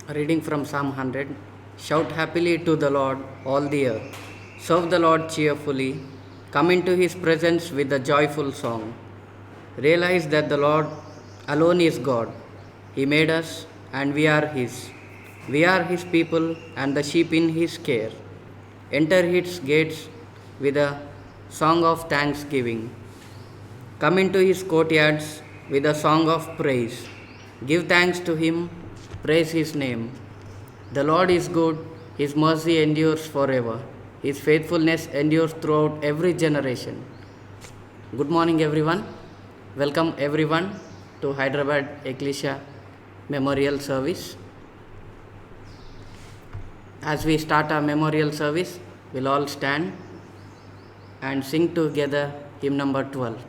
Reading from Psalm 100. Shout happily to the Lord, all the earth. Serve the Lord cheerfully. Come into his presence with a joyful song. Realize that the Lord alone is God. He made us and we are his. We are his people and the sheep in his care. Enter his gates with a song of thanksgiving. Come into his courtyards with a song of praise. Give thanks to him, praise his name. The Lord is good, his mercy endures forever, his faithfulness endures throughout every generation. Good morning, everyone. Welcome, everyone, to Hyderabad Ecclesia Memorial Service. As we start our memorial service, we'll all stand and sing together hymn number 12.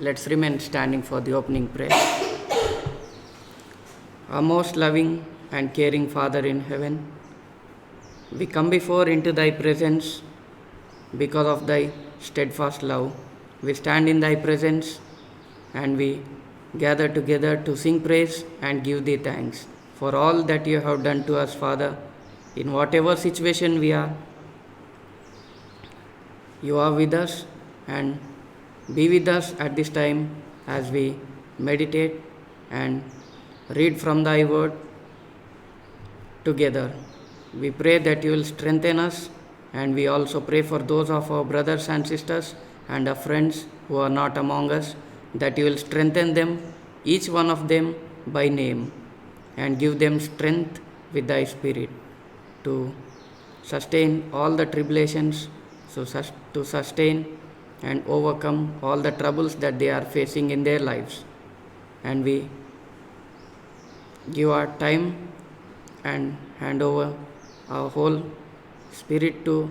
Let's remain standing for the opening prayer. Our most loving and caring Father in heaven, we come before into thy presence because of thy steadfast love. We stand in thy presence and we gather together to sing praise and give thee thanks for all that you have done to us, Father. In whatever situation we are, you are with us, and be with us at this time as we meditate and read from thy word together. We pray that you will strengthen us, and we also pray for those of our brothers and sisters and our friends who are not among us, that you will strengthen them, each one of them by name, and give them strength with thy spirit to sustain all the tribulations, to sustain and overcome all the troubles that they are facing in their lives. And we give our time and hand over our whole spirit to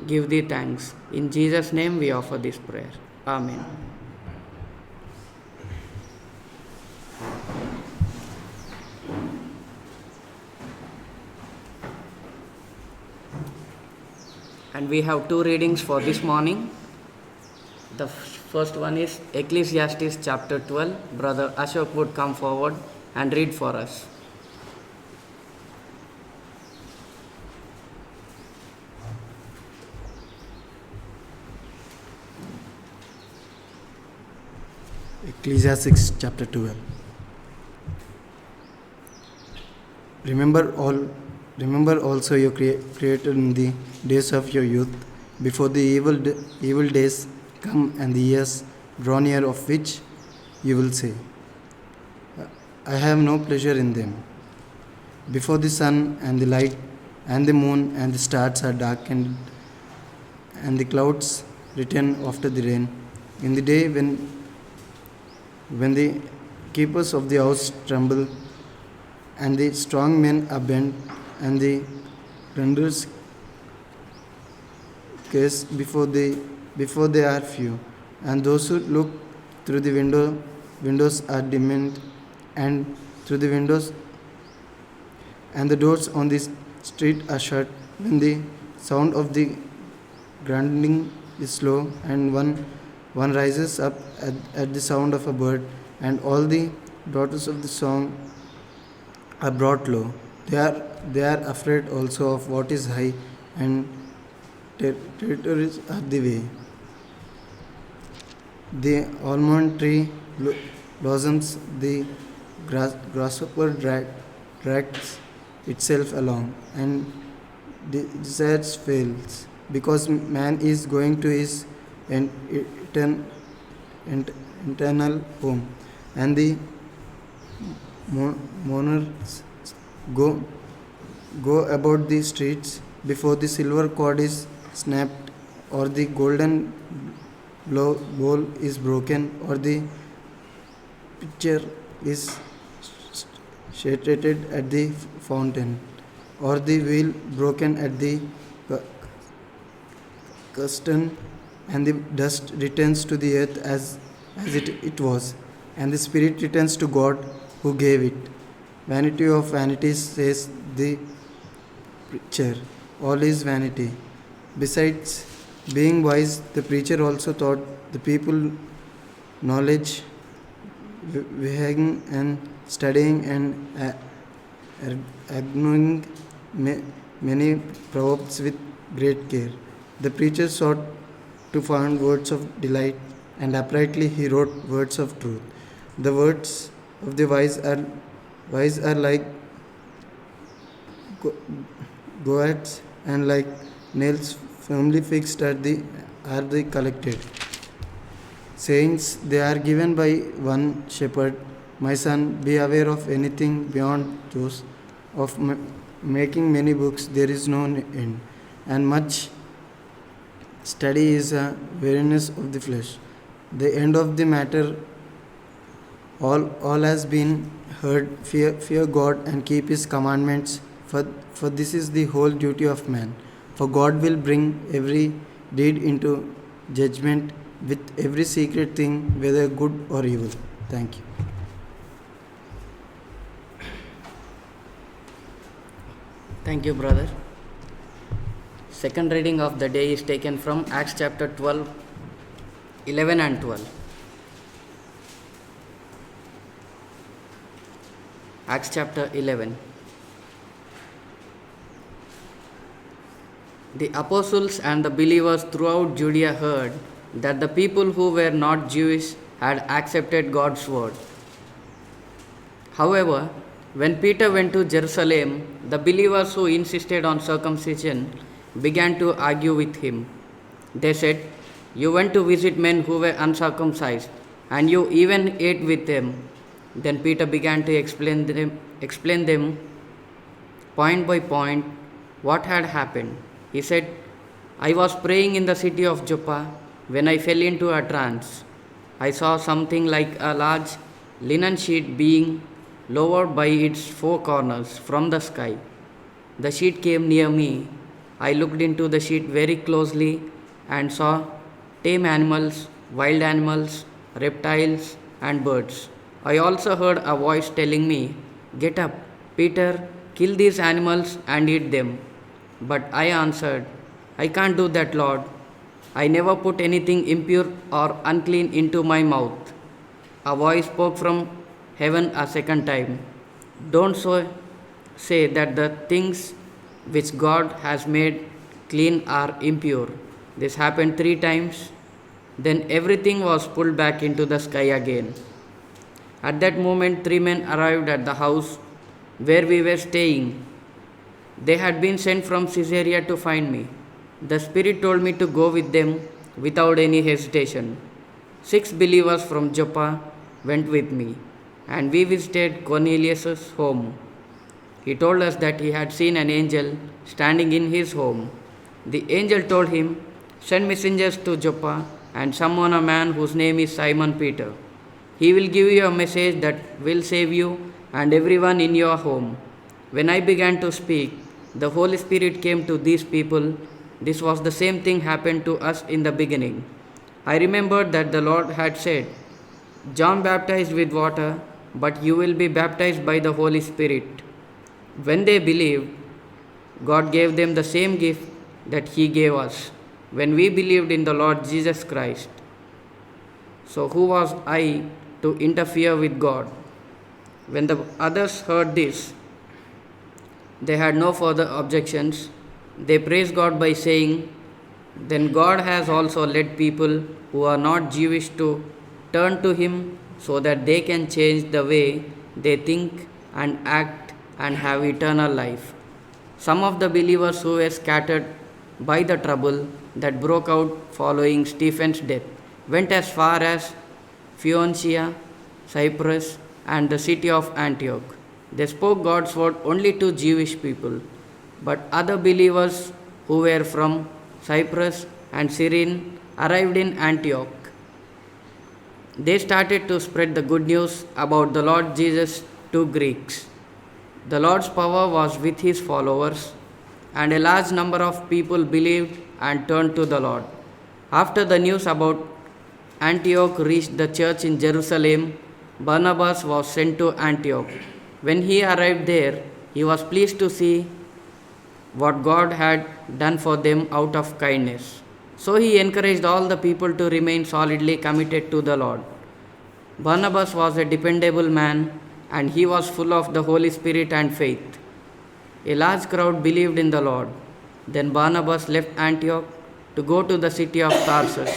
give thee thanks. In Jesus' name we offer this prayer. Amen. And we have two readings for this morning. The first one is Ecclesiastes chapter 12. Brother Ashok would come forward and read for us. Ecclesiastes chapter 12. Remember also your Creator in the days of your youth, before the evil days come and the years draw near, of which you will say, I have no pleasure in them. Before the sun and the light and the moon and the stars are darkened, and the clouds return after the rain, in the day when the keepers of the house tremble, and the strong men are bent, and the plunderers curse before they are few, and those who look through the windows are dimmed, and through the windows and the doors on the street are shut, when the sound of the grinding is slow, and one rises up at the sound of a bird, and all the daughters of the song are brought low. They are afraid also of what is high, and territories are the way. The almond tree blossoms, the grasshopper drags itself along, and desires fails, because man is going to his eternal home, and the mourners go about the streets before the silver cord is snapped, or the golden bowl is broken, or the pitcher is shattered at the fountain, or the wheel broken at the cistern, and the dust returns to the earth as it was, and the spirit returns to God who gave it. Vanity of vanities, says the preacher, all is vanity. Besides being wise, the preacher also taught the people knowledge, weighing and studying, and ignoring many proverbs with great care. The preacher sought to find words of delight, and uprightly he wrote words of truth. The words of the wise are like goads, and like nails firmly fixed are they collected. Sayings, they are given by one shepherd. My son, be aware of anything beyond those. Of making many books there is no end, and much study is a weariness of the flesh. The end of the matter, all has been heard. Fear God and keep His commandments, for this is the whole duty of man. For God will bring every deed into judgment, with every secret thing, whether good or evil. Thank you. Thank you, brother. Second reading of the day is taken from Acts chapter 12, 11 and 12. Acts chapter 11. The apostles and the believers throughout Judea heard that the people who were not Jewish had accepted God's word. However, when Peter went to Jerusalem, the believers who insisted on circumcision began to argue with him. They said, "You went to visit men who were uncircumcised, and you even ate with them." Then Peter began to explain them point by point what had happened. He said, "I was praying in the city of Joppa when I fell into a trance. I saw something like a large linen sheet being lowered by its four corners from the sky. The sheet came near me. I looked into the sheet very closely and saw tame animals, wild animals, reptiles, and birds. I also heard a voice telling me, 'Get up, Peter, kill these animals and eat them.' But I answered, I can't do that, Lord. I never put anything impure or unclean into my mouth. A voice spoke from heaven a second time. Don't say that the things which God has made clean are impure. This happened 3 times. Then everything was pulled back into the sky again. At that moment, 3 men arrived at the house where we were staying. They had been sent from Caesarea to find me. The Spirit told me to go with them without any hesitation. 6 believers from Joppa went with me, and we visited Cornelius' home. He told us that he had seen an angel standing in his home. The angel told him, "Send messengers to Joppa and summon a man whose name is Simon Peter. He will give you a message that will save you and everyone in your home." When I began to speak, the Holy Spirit came to these people. This was the same thing happened to us in the beginning. I remembered that the Lord had said, "John baptized with water, but you will be baptized by the Holy Spirit." When they believed, God gave them the same gift that He gave us when we believed in the Lord Jesus Christ. So, who was I to interfere with God? When the others heard this, they had no further objections. They praised God by saying, "Then God has also led people who are not Jewish to turn to Him so that they can change the way they think and act and have eternal life." Some of the believers who were scattered by the trouble that broke out following Stephen's death went as far as Phoenicia, Cyprus, and the city of Antioch. They spoke God's word only to Jewish people, but other believers who were from Cyprus and Cyrene arrived in Antioch. They started to spread the good news about the Lord Jesus to Greeks. The Lord's power was with His followers, and a large number of people believed and turned to the Lord. After the news about Antioch reached the church in Jerusalem, Barnabas was sent to Antioch. When he arrived there, he was pleased to see what God had done for them out of kindness. So he encouraged all the people to remain solidly committed to the Lord. Barnabas was a dependable man, and he was full of the Holy Spirit and faith. A large crowd believed in the Lord. Then Barnabas left Antioch to go to the city of Tarsus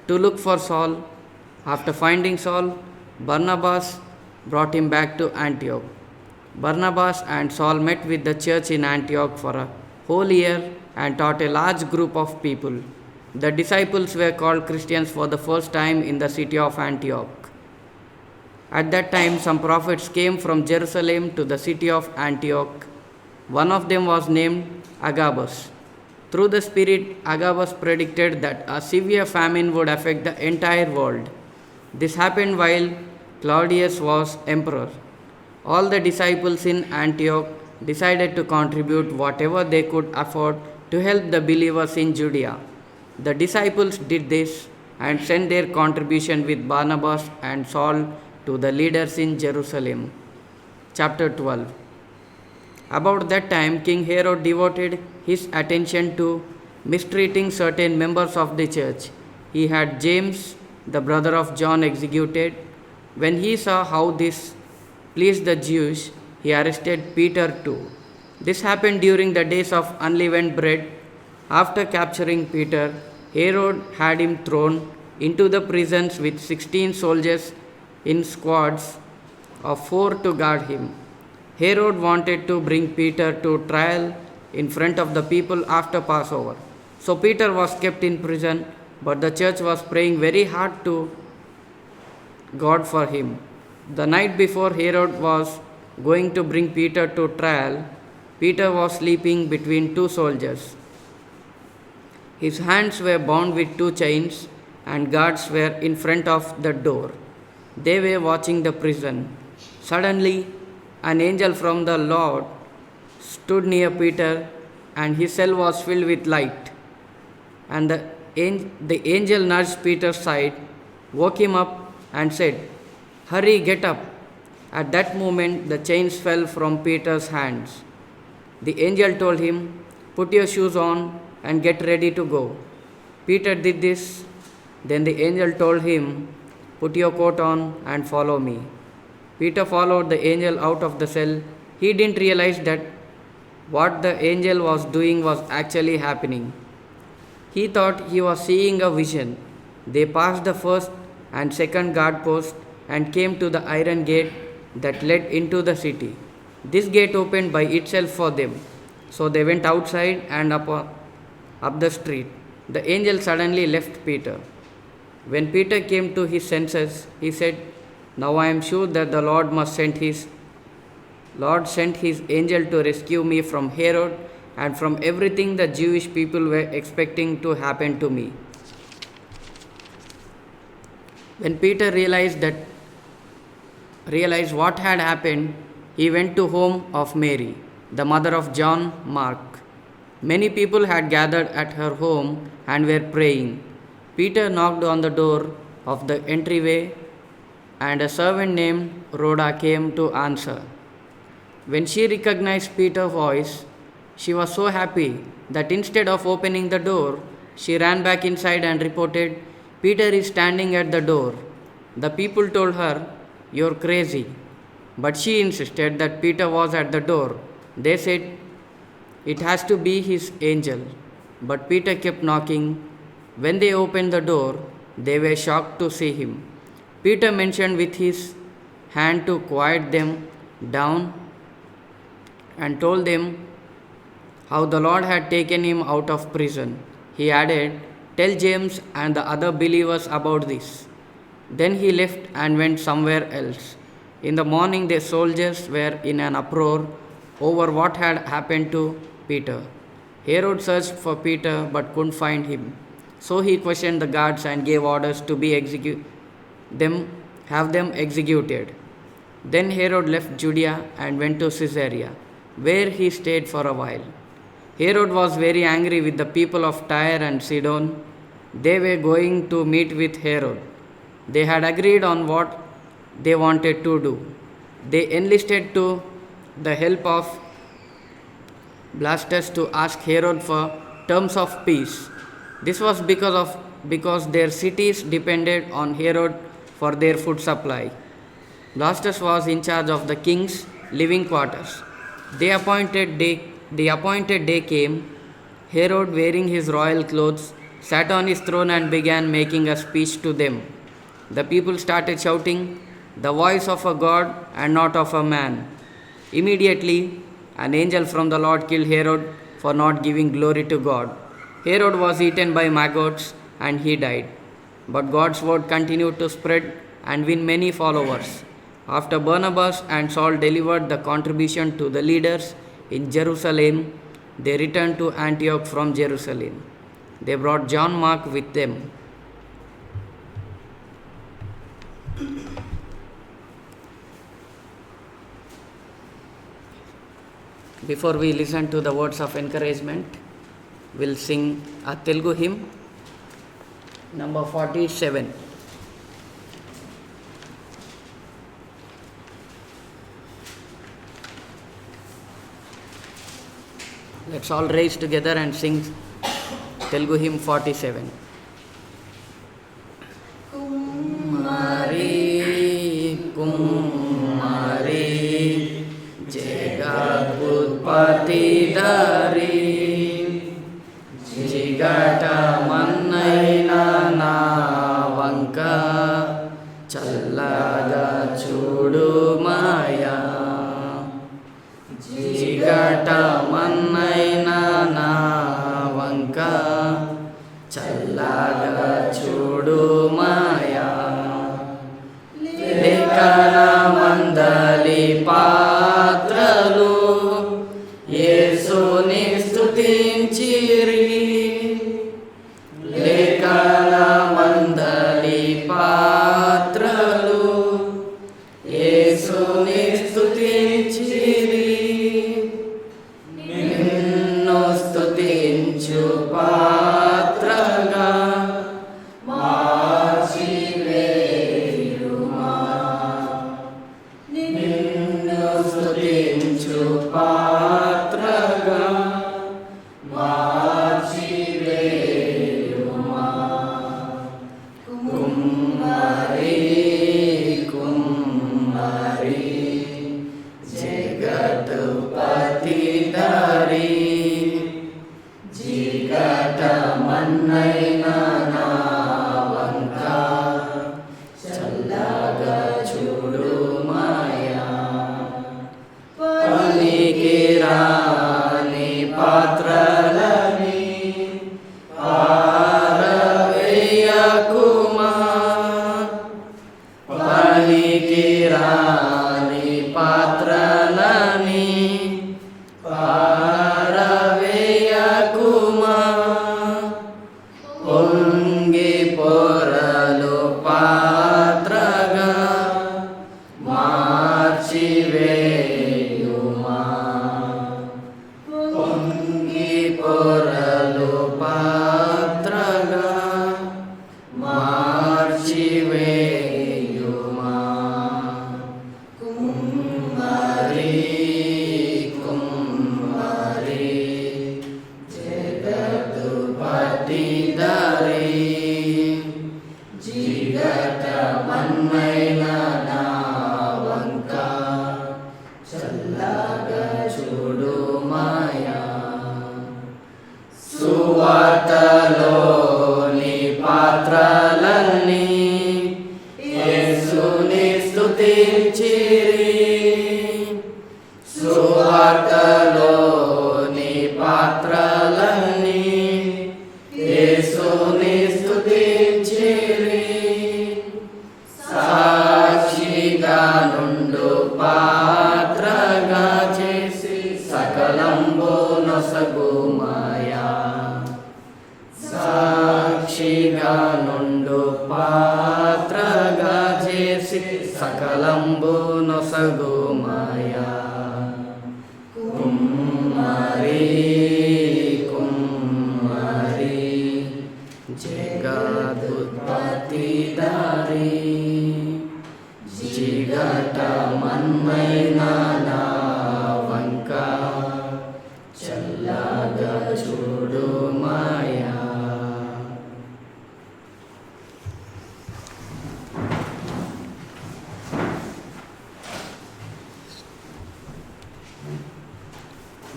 to look for Saul. After finding Saul, Barnabas brought him back to Antioch. Barnabas and Saul met with the church in Antioch for a whole year and taught a large group of people. The disciples were called Christians for the first time in the city of Antioch. At that time, some prophets came from Jerusalem to the city of Antioch. One of them was named Agabus. Through the Spirit, Agabus predicted that a severe famine would affect the entire world. This happened while Claudius was emperor. All the disciples in Antioch decided to contribute whatever they could afford to help the believers in Judea. The disciples did this and sent their contribution with Barnabas and Saul to the leaders in Jerusalem. Chapter 12. About that time, King Herod devoted his attention to mistreating certain members of the church. He had James, the brother of John, executed. When he saw how this pleased the Jews, he arrested Peter too. This happened during the days of unleavened bread. After capturing Peter, Herod had him thrown into the prisons with 16 soldiers in squads of 4 to guard him. Herod wanted to bring Peter to trial in front of the people after Passover. So Peter was kept in prison, but the church was praying very hard to God for him. The night before Herod was going to bring Peter to trial, Peter was sleeping between 2 soldiers. His hands were bound with 2 chains, and guards were in front of the door. They were watching the prison. Suddenly, an angel from the Lord stood near Peter, and his cell was filled with light. And the angel nudged Peter's side, woke him up, and said, "Hurry, get up." At that moment, the chains fell from Peter's hands. The angel told him, "Put your shoes on." and get ready to go. Peter did this. Then the angel told him, Put your coat on and follow me. Peter followed the angel out of the cell. He didn't realize that what the angel was doing was actually happening. He thought he was seeing a vision. They passed the first and second guard post and came to the iron gate that led into the city. This gate opened by itself for them. So they went outside and up the street. The angel suddenly left Peter. When Peter came to his senses, he said, Now I am sure that the Lord sent his angel to rescue me from Herod and from everything the Jewish people were expecting to happen to me. When Peter realized what had happened, he went to home of Mary, the mother of John Mark. Many people had gathered at her home and were praying. Peter knocked on the door of the entryway, and a servant named Rhoda came to answer. When she recognized Peter's voice, she was so happy that instead of opening the door, she ran back inside and reported, Peter is standing at the door. The people told her, You're crazy. But she insisted that Peter was at the door. They said, It has to be his angel. But Peter kept knocking. When they opened the door, they were shocked to see him. Peter mentioned with his hand to quiet them down and told them how the Lord had taken him out of prison. He added, Tell James and the other believers about this. Then he left and went somewhere else. In the morning, the soldiers were in an uproar over what had happened to Peter. Herod searched for Peter but couldn't find him. So he questioned the guards and gave orders to have them executed. Then Herod left Judea and went to Caesarea, where he stayed for a while. Herod was very angry with the people of Tyre and Sidon. They were going to meet with Herod. They had agreed on what they wanted to do. They enlisted to the help of Blastus to ask Herod for terms of peace. This was because their cities depended on Herod for their food supply. Blastus was in charge of the king's living quarters. The appointed day came. Herod, wearing his royal clothes, sat on his throne and began making a speech to them. The people started shouting, The voice of a God and not of a man. Immediately, an angel from the Lord killed Herod for not giving glory to God. Herod was eaten by maggots and he died. But God's word continued to spread and win many followers. After Barnabas and Saul delivered the contribution to the leaders in Jerusalem, they returned to Antioch from Jerusalem. They brought John Mark with them. Before we listen to the words of encouragement, we'll sing a Telugu hymn, number 47. Let's all raise together and sing Telugu hymn 47. Kummari, Kummari, Jagabudpati Dari, Jigata Mannaina Navanka, Challaga Chudu Maya. Jigata Mannaina Navanka, Challaga Chudu Maya. Lekana Mandali Patralu, Yesuni Stutinchiri. Lekana Mandali Patralu, Yesuni Stutinchiri. Ninnu Stutinchu Patraga, Marchiveyuma. Ninnu Stutinchu Patraga, Marchiveyuma. జిగటమన్నైన నా వంక చల్లగా చూడుమాయా. పనికి రాని పాత్రలని పారవేయకుమా. పనికి రాని పాత్రలని పారవేయకుమా. పొంగి పొరలు పాత్రగా మార్చివేయుమా. పొంగి పొరలు పాత్రగా మార్చివేయుమా. కుమ్మరి కుమ్మరి జగత్తు పట్టిదరి. జిగటమన్నైన నా వంక చల్లగా చూడుమాయా. సువార్తలోని పాత్రలన్నీ యేసుని స్తుతించిరి. సువార్తలోని పాత్రలన్నీ యేసుని స్తుతించిరి. సాక్షిగా నుండు పాత్రగా చేసి సకలంబు నొసగుమాయా. సాక్షిగా నుండు పాత్రగా చేసి సకలంబు నొసగుమాయా. కుమ్మరి కుమ్మరి జగదుత్పత్తిదారి. జిగటమన్నైన నా వంక చల్లగా చూడుమాయా.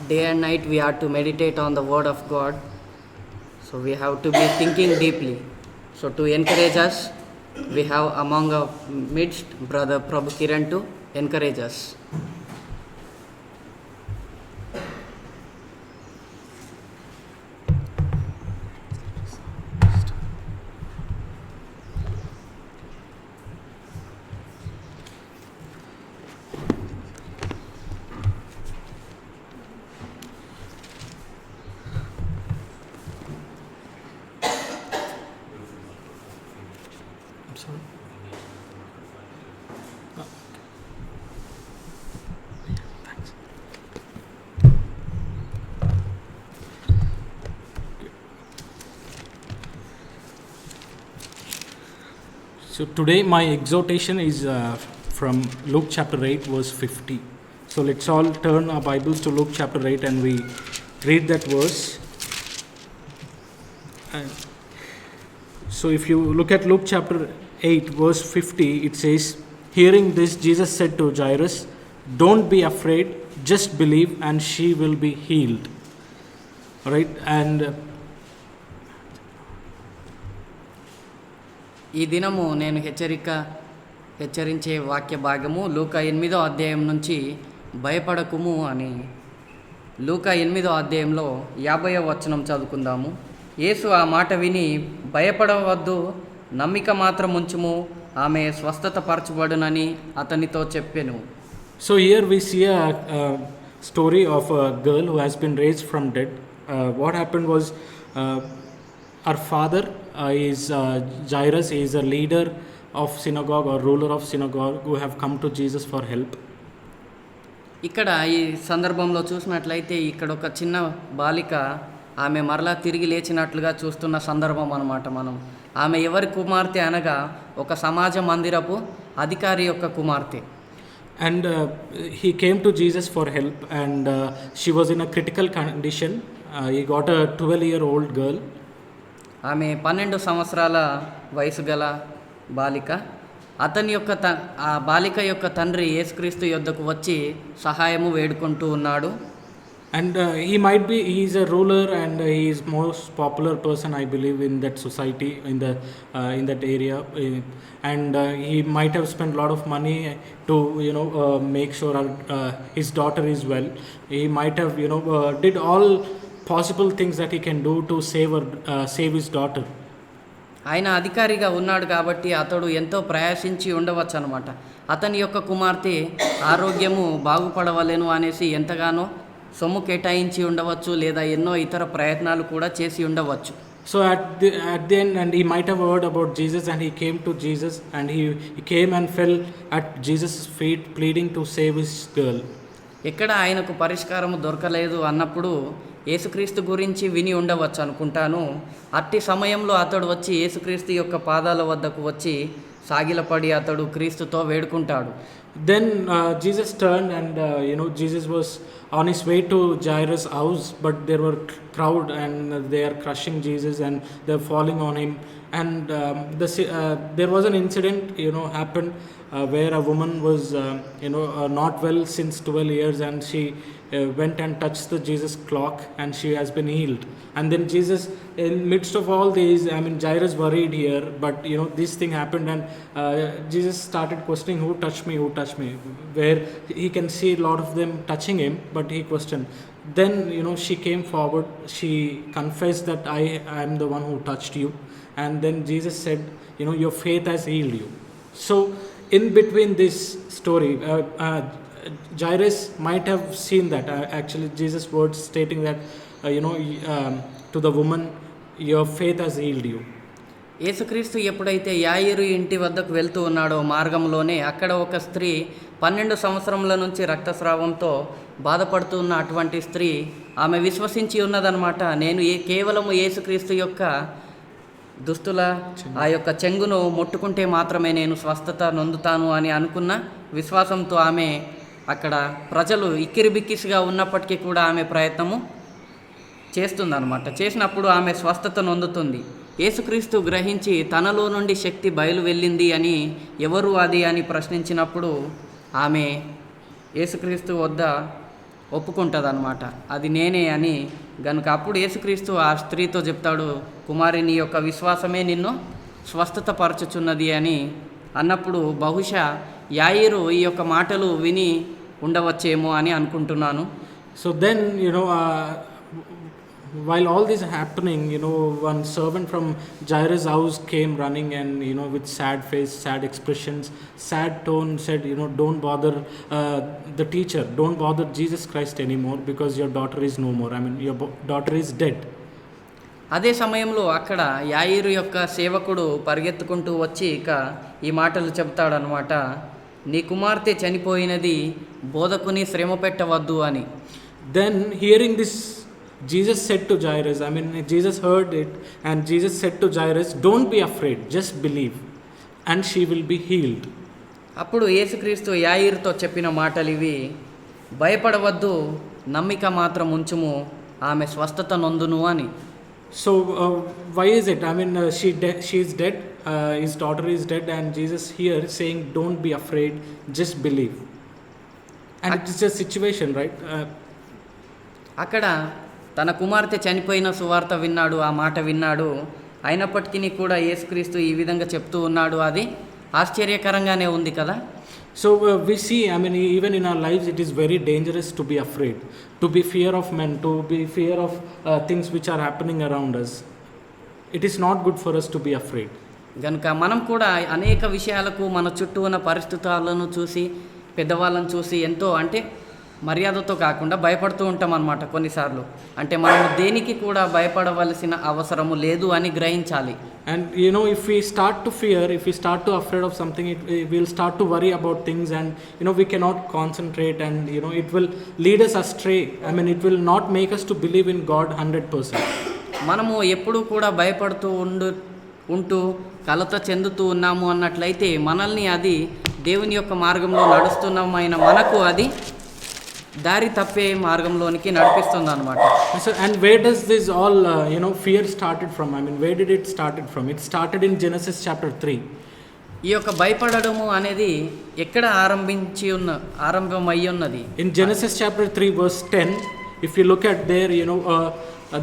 Day and night we are to meditate on the word of God. So we have to be thinking deeply. So to encourage us, we have among our midst Brother Prabhu Kiran to encourage us. So today my exhortation is from Luke chapter 8 verse 50. So let's all turn our Bibles to Luke chapter 8 and we read that verse. And so if you look at Luke chapter 8 verse 50, it says, "Hearing this, Jesus said to Jairus, 'Don't be afraid, just believe and she will be healed.'" All right, and ఈ దినము నేను హెచ్చరించే వాక్య భాగము లూకా 8వ అధ్యాయం నుంచి భయపడకుము అని. లూకా 8వ అధ్యాయంలో 50వ వచనం చదువుకుందాము. యేసు ఆ మాట విని, "భయపడవద్దు, నమ్మిక మాత్రం ఉంచుము, ఆమె స్వస్థత పరచబడునని అతనితో చెప్పెను." so here we see a story of a girl who has been raised from dead. What happened was her father is Jairus. He is a leader of synagogue or ruler of synagogue who have come to Jesus for help. ఇక్కడ ఈ సందర్భంలో చూసినట్లయితే ఇక్కడ ఒక చిన్న బాలిక ఆమె మరలా తిరిగి లేచినట్లుగా చూస్తున్న సందర్భం అన్నమాట. మనం ఆమె ఎవరి కుమార్తె అనగా ఒక సమాజ మందిరపు అధికారి యొక్క కుమార్తె. And he came to Jesus for help, and she was in a critical condition. He got a 12-year-old girl. ఆమె 12 సంవత్సరాల వయసు గల బాలిక. అతని యొక్క ఆ బాలిక యొక్క తండ్రి యేసుక్రీస్తు యొద్దకు వచ్చి సహాయము వేడుకుంటూ ఉన్నాడు. And he's a ruler, and he is most popular person, I believe, in that society, in that area. And he might have spent a lot of money to make sure his daughter is well. He might have did all possible things that he can do to save his daughter. ఆయన అధికారిగా ఉన్నాడు కాబట్టి అతడు ఎంతో ప్రయాసించి ఉండవచ్చు అనమాట. అతని యొక్క కుమార్తె ఆరోగ్యము బాగుపడవలెను అనేసి ఎంతగానో సొమ్ము కేటాయించి ఉండవచ్చు, లేదా ఎన్నో ఇతర ప్రయత్నాలు కూడా చేసి ఉండవచ్చు. So at the end, and he might have heard about Jesus, and he came to Jesus, and he came and fell at Jesus' feet pleading to save his girl. ఎక్కడ ఆయనకు పరిష్కారము దొరకలేదు అన్నప్పుడు యేసుక్రీస్తు గురించి విని ఉండవచ్చు అనుకుంటాను. అట్టి సమయంలో అతడు వచ్చి యేసుక్రీస్తు యొక్క పాదాల వద్దకు వచ్చి సాగిలపడి అతడు క్రీస్తుతో వేడుకుంటాడు. Then Jesus turned, and Jesus was on his way to Jairus' house, but there were crowd, and they are crushing Jesus, and they're falling on him. And there was an incident happened where a woman was not well since 12 years, and she went and touched the Jesus clock, and she has been healed. And then Jesus, in midst of all these, Jairus worried here, but this thing happened, and Jesus started questioning, who touched me, where he can see a lot of them touching him, but he questioned. Then she came forward, she confessed that I am the one who touched you. And then Jesus said, your faith has healed you. So in between this story, Jairus might have seen that actually Jesus' words stating that to the woman, your faith has healed you. యేసుక్రీస్తు ఎప్పుడైతే యాయిరు ఇంటి వద్దకు వెళ్తూ ఉన్నాడో మార్గంలోనే అక్కడ ఒక స్త్రీ 12 సంవత్సరముల నుంచి రక్తస్రావంతో బాధపడుతున్న అటువంటి స్త్రీ, ఆమె విశ్వసించి ఉన్నదనమాట. నేను కేవలము యేసుక్రీస్తు యొక్క దుస్తుల ఆ యొక్క చెంగును ముట్టుకుంటే మాత్రమే నేను స్వస్థత నొందుతాను అని అనుకున్న విశ్వాసంతో ఆమె అక్కడ ప్రజలు ఇక్కిరిబిక్కిసిగా ఉన్నప్పటికీ కూడా ఆమె ప్రయత్నము చేస్తుందన్నమాట. చేసినప్పుడు ఆమె స్వస్థత నొందుతుంది. యేసుక్రీస్తు గ్రహించి తనలో నుండి శక్తి బయలు వెళ్ళింది అని, ఎవరు అది అని ప్రశ్నించినప్పుడు ఆమె యేసుక్రీస్తు వద్ద ఒప్పుకుంటుందన్నమాట, అది నేనే అని. గనుక అప్పుడు యేసుక్రీస్తు ఆ స్త్రీతో చెప్తాడు, కుమారి, నీ యొక్క విశ్వాసమే నిన్ను స్వస్థత పరచుచున్నది అని అన్నప్పుడు బహుశా యాయిరు ఈ యొక్క మాటలు విని ఉండవచ్చేమో అని అనుకుంటున్నాను. So then while all this happening, one servant from Jairus' house came running, and with sad face, sad expressions, sad tone said, don't bother the teacher, don't bother Jesus Christ anymore, because your daughter is no more. Your daughter is dead. అదే సమయంలో అక్కడ యాయిరు యొక్క సేవకుడు పరిగెత్తుకుంటూ వచ్చి ఇక ఈ మాటలు చెప్తాడనమాట, నీ కుమార్తె చనిపోయినది, బోధకుని శ్రమ పెట్టవద్దు అని. Then hearing this, Jesus said to Jairus, Jesus heard it, and Jesus said to Jairus, don't be afraid, just believe, and she will be healed. అప్పుడు యేసుక్రీస్తు యాయిరుతో చెప్పిన మాటలు ఇవి, భయపడవద్దు, నమ్మిక మాత్రం ఉంచుము, ఆమె స్వస్థత నొందును అని. So why is it? She is dead, his daughter is dead, and Jesus here saying, don't be afraid, just believe. And it's a situation, right? అక్కడ తన కుమార్తె చనిపోయిన సువార్త విన్నాడు, ఆ మాట విన్నాడు. అయినప్పటికీ కూడా యేసుక్రీస్తు ఈ విధంగా చెప్తూ ఉన్నాడు. అది ఆశ్చర్యకరంగానే ఉంది కదా. So we see, even in our lives, it is very dangerous to be afraid, to be fear of men, to be fear of things which are happening around us. It is not good for us to be afraid. కనుక మనం కూడా అనేక విషయాలకు మన చుట్టూ ఉన్న పరిస్థితులను చూసి, పెద్దవాళ్ళని చూసి ఎంతో మర్యాదతో కాకుండా భయపడుతూ ఉంటాం అన్నమాట కొన్నిసార్లు. మనం దేనికి కూడా భయపడవలసిన అవసరము లేదు అని గ్రహించాలి. And if we start to fear, if we start to afraid of something, we'll start to worry about things, and we cannot concentrate, and it will lead us astray. It will not make us to believe in God 100%. మనము ఎప్పుడూ కూడా భయపడుతూ ఉంటూ కలత చెందుతూ ఉన్నాము అన్నట్లయితే మనల్ని అది దేవుని యొక్క మార్గంలో నడుస్తున్నామైన మనకు అది దారి తప్పే మార్గంలోనికి నడిపిస్తుంది అన్నమాట. And where does this all fear started from? Where did it started from? It started in Genesis chapter 3. ఈ యొక్క భయపడడము అనేది ఎక్కడ ఆరంభమై ఉన్నది? In Genesis chapter 3 verse 10, if you look at there,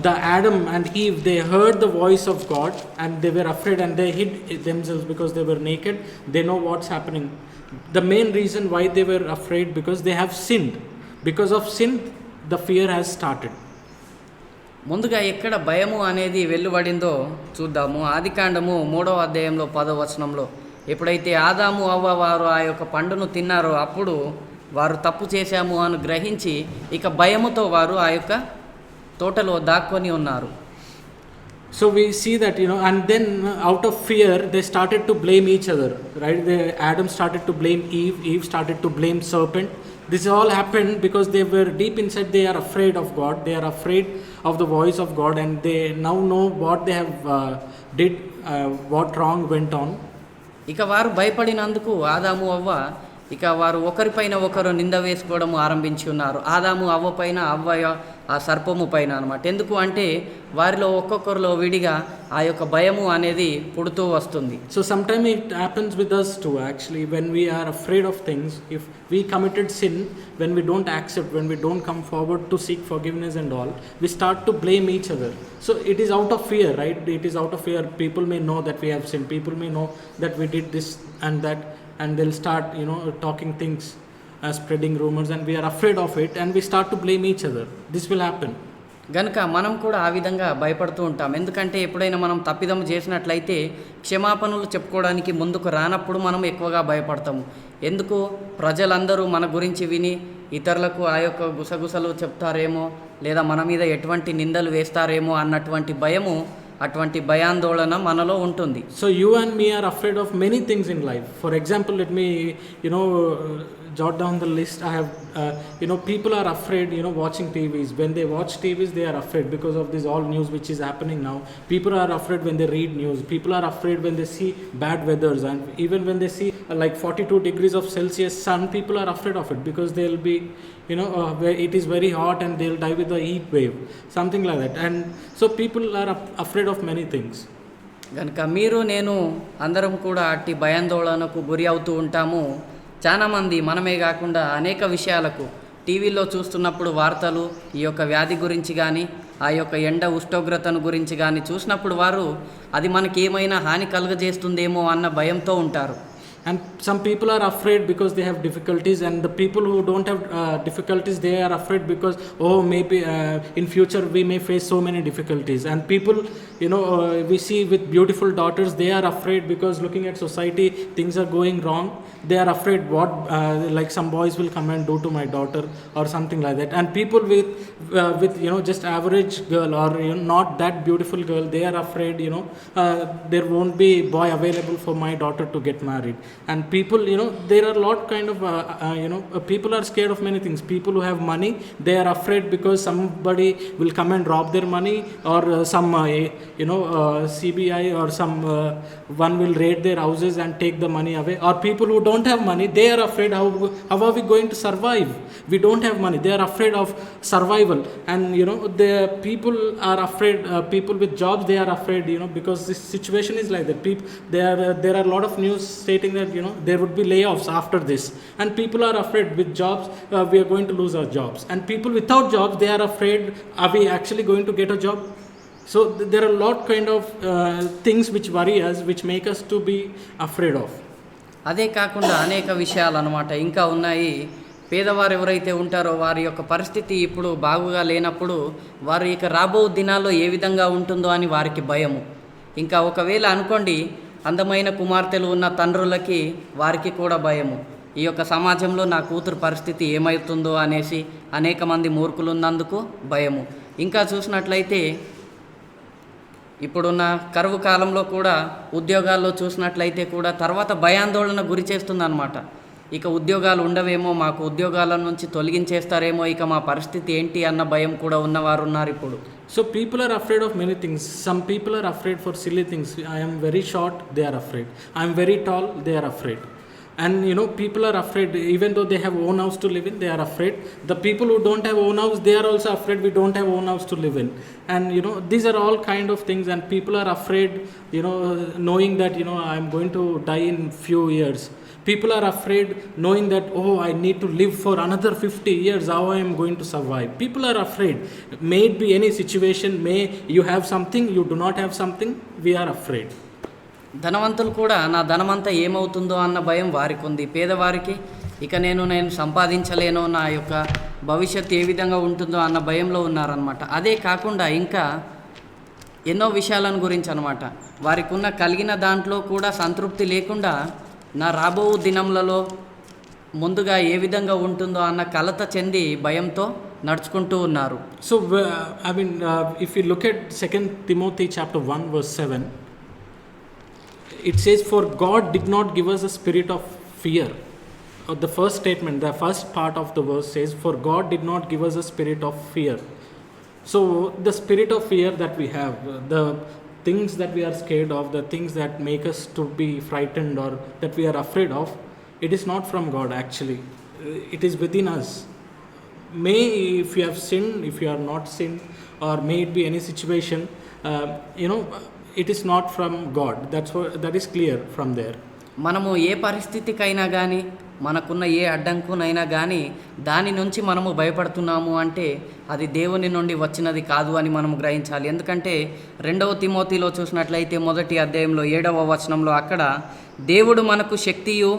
the Adam and Eve, they heard the voice of God and they were afraid and they hid themselves because they were naked. They know what's happening. The main reason why they were afraid, because they have sinned. Because of sin, the fear has started. ముందుగా ఎక్కడ భయము అనేది వెలువడిందో చూద్దాము. ఆదికాండము 3వ అధ్యాయంలో 10వ వచనంలో ఎప్పుడైతే ఆదాము అవ్వ వారు ఆ యొక్క పండును తిన్నారో అప్పుడు వారు తప్పు చేశాము అని గ్రహించి ఇక భయముతో వారు ఆ యొక్క తోటలో దాక్కొని ఉన్నారు. So we see that, and then out of fear they started to blame each other, right? Adam started to blame Eve, Eve started to blame serpent. This all happened because they were deep inside, they are afraid of God, they are afraid of the voice of God, and they now know what they have did, what wrong went on. ఇక వారు భయపడినందుకు ఆదాము అవ్వ ఇక వారు ఒకరిపైన ఒకరు నింద వేసుకోవడం ఆరంభించి ఉన్నారు. ఆదాము అవ్వ పైన, అవ్వ ఆ సర్పము పైన అనమాట. ఎందుకు అంటే వారిలో ఒక్కొక్కరిలో విడిగా ఆ యొక్క భయము అనేది పుడుతూ వస్తుంది. So sometimes it happens with us too, actually, when we are afraid of things. If we committed sin, when we don't accept, when we don't come forward to seek forgiveness and all, we start to blame each other. So it is out of fear, right? It is out of fear. People may know that we have sinned, people may know that we did this and that, and they'll start talking things, spreading rumors, and we are afraid of it, and we start to blame each other. This will happen. గనుక మనం కూడా ఆ విధంగా భయపడుతూ ఉంటాం. ఎందుకంటే ఎప్పుడైనా మనం తప్పిదం చేసినట్లయితే క్షమాపణలు చెప్పుకోవడానికి ముందుకు రానప్పుడు మనం ఎక్కువగా భయపడతాము. ఎందుకు? ప్రజలందరూ మన గురించి విని ఇతరులకు ఆ యొక్క గుసగుసలు చెప్తారేమో, లేదా మన మీద ఎటువంటి నిందలు వేస్తారేమో అన్నటువంటి భయము, అటువంటి భయాందోళన మనలో ఉంటుంది. So you and me are afraid of many things in life. For example, let me jot down the list. I have people are afraid watching TVs. When they watch TVs, they are afraid because of this all news which is happening now. People are afraid when they read news. People are afraid when they see bad weathers, and even when they see like 42 degrees of Celsius sun, people are afraid of it because they'll be where it is very hot and they'll die with a heat wave, something like that. And so people are afraid of many things. కనుక మీరు నేను అందరం కూడా అట్టి భయాందోళనకు గురి అవుతూ ఉంటాము. చాలామంది మనమే కాకుండా అనేక విషయాలకు టీవీలో చూస్తున్నప్పుడు వార్తలు ఈ యొక్క వ్యాధి గురించి కానీ ఆ యొక్క ఎండ ఉష్ణోగ్రతను గురించి కానీ చూసినప్పుడు వారు అది మనకి ఏమైనా హాని కలుగజేస్తుందేమో అన్న భయంతో ఉంటారు. And some people are afraid because they have difficulties, and the people who don't have difficulties, they are afraid because maybe in future we may face so many difficulties. And people we see with beautiful daughters, they are afraid because looking at society, things are going wrong. They are afraid what like some boys will come and do to my daughter or something like that. And people with just average girl or not that beautiful girl, they are afraid there won't be boy available for my daughter to get married. And people there are a lot kind of people are scared of many things. People who have money, they are afraid because somebody will come and rob their money, or some CBI or some one will raid their houses and take the money away. Or people who don't have money, they are afraid how are we going to survive? We don't have money. They are afraid of survival. And the people are afraid. People with jobs, they are afraid because this situation is like that. There are a lot of news stating that there would be layoffs after this, and people are afraid with jobs, we are going to lose our jobs. And people without jobs, they are afraid, are we actually going to get a job? So there are a lot kind of things which worry us, which make us to be afraid of. అదే కాకుండా అనేక విషయాలు అన్నమాట ఇంకా ఉన్నాయి. పేదవారు ఎవరైతే ఉంటారో వారి యొక్క పరిస్థితి ఇప్పుడు బాగుగా లేనప్పుడు వారు ఇక రాబో దినాల్లో ఏ విధంగా ఉంటుందో అని వారికి భయము. ఇంకా ఒకవేళ అనుకోండి అందమైన కుమార్తెలు ఉన్న తండ్రులకి వారికి కూడా భయము. ఈ యొక్క సమాజంలో నా కూతురు పరిస్థితి ఏమవుతుందో అనేసి అనేక మంది మూర్ఖులు ఉన్నందుకు భయము. ఇంకా చూసినట్లయితే ఇప్పుడున్న కరువు కాలంలో కూడా ఉద్యోగాల్లో చూసినట్లయితే కూడా తర్వాత భయాందోళన గురి చేస్తుందన్నమాట. ఇక ఉద్యోగాలు ఉండవేమో, మాకు ఉద్యోగాల నుంచి తొలగించేస్తారేమో, ఇక మా పరిస్థితి ఏంటి అన్న భయం కూడా ఉన్నవారు ఉన్నారు ఇప్పుడు. So people are afraid of many things. Some people are afraid for silly things. I am very short, they are afraid. I am very tall, they are afraid. And people are afraid, even though they have own house to live in, they are afraid. The people who don't have own house, they are also afraid we don't have own house to live in. And these are all kind of things, and people are afraid knowing that I am going to die in few years. People are afraid knowing that, oh, I need to live for another 50 years, how I am going to survive. People are afraid. May it be any situation, may you have something, you do not have something, we are afraid. ధనవంతులు కూడా నా ధనమంతా ఏమవుతుందో అన్న భయం వారికి ఉంది. పేదవారికి ఇక నేను సంపాదించలేను, నా యొక్క భవిష్యత్తు ఏ విధంగా ఉంటుందో అన్న భయంలో ఉన్నారనమాట. అదే కాకుండా ఇంకా ఎన్నో విషయాలను గురించి అనమాట. వారికి ఉన్న కలిగిన దాంట్లో కూడా సంతృప్తి లేకుండా నా రాబో దినములలో ముందుగా ఏ విధంగా ఉంటుందో అన్న కలత చెంది భయంతో నడుచుకుంటూ ఉన్నారు. So if you look at 2 Timothy chapter 1 verse 7, it says, for God did not give us a spirit of fear. The first statement, the first part of the verse says, for God did not give us a spirit of fear. So the spirit of fear that we have, the things that we are scared of, the things that make us to be frightened or that we are afraid of, it is not from God actually. It is within us. May, if you have sinned, if you are not sinned, or may it be any situation, it is not from God. That is clear from there. మనము ఏ పరిస్థితికైనా కానీ, మనకున్న ఏ అడ్డంకునైనా కానీ దాని నుంచి మనము భయపడుతున్నాము అంటే అది దేవుని నుండి వచ్చినది కాదు అని మనం గ్రహించాలి. ఎందుకంటే 2వ తిమోతిలో చూసినట్లయితే 1వ అధ్యాయంలో 7వ వచనంలో అక్కడ దేవుడు మనకు శక్తియు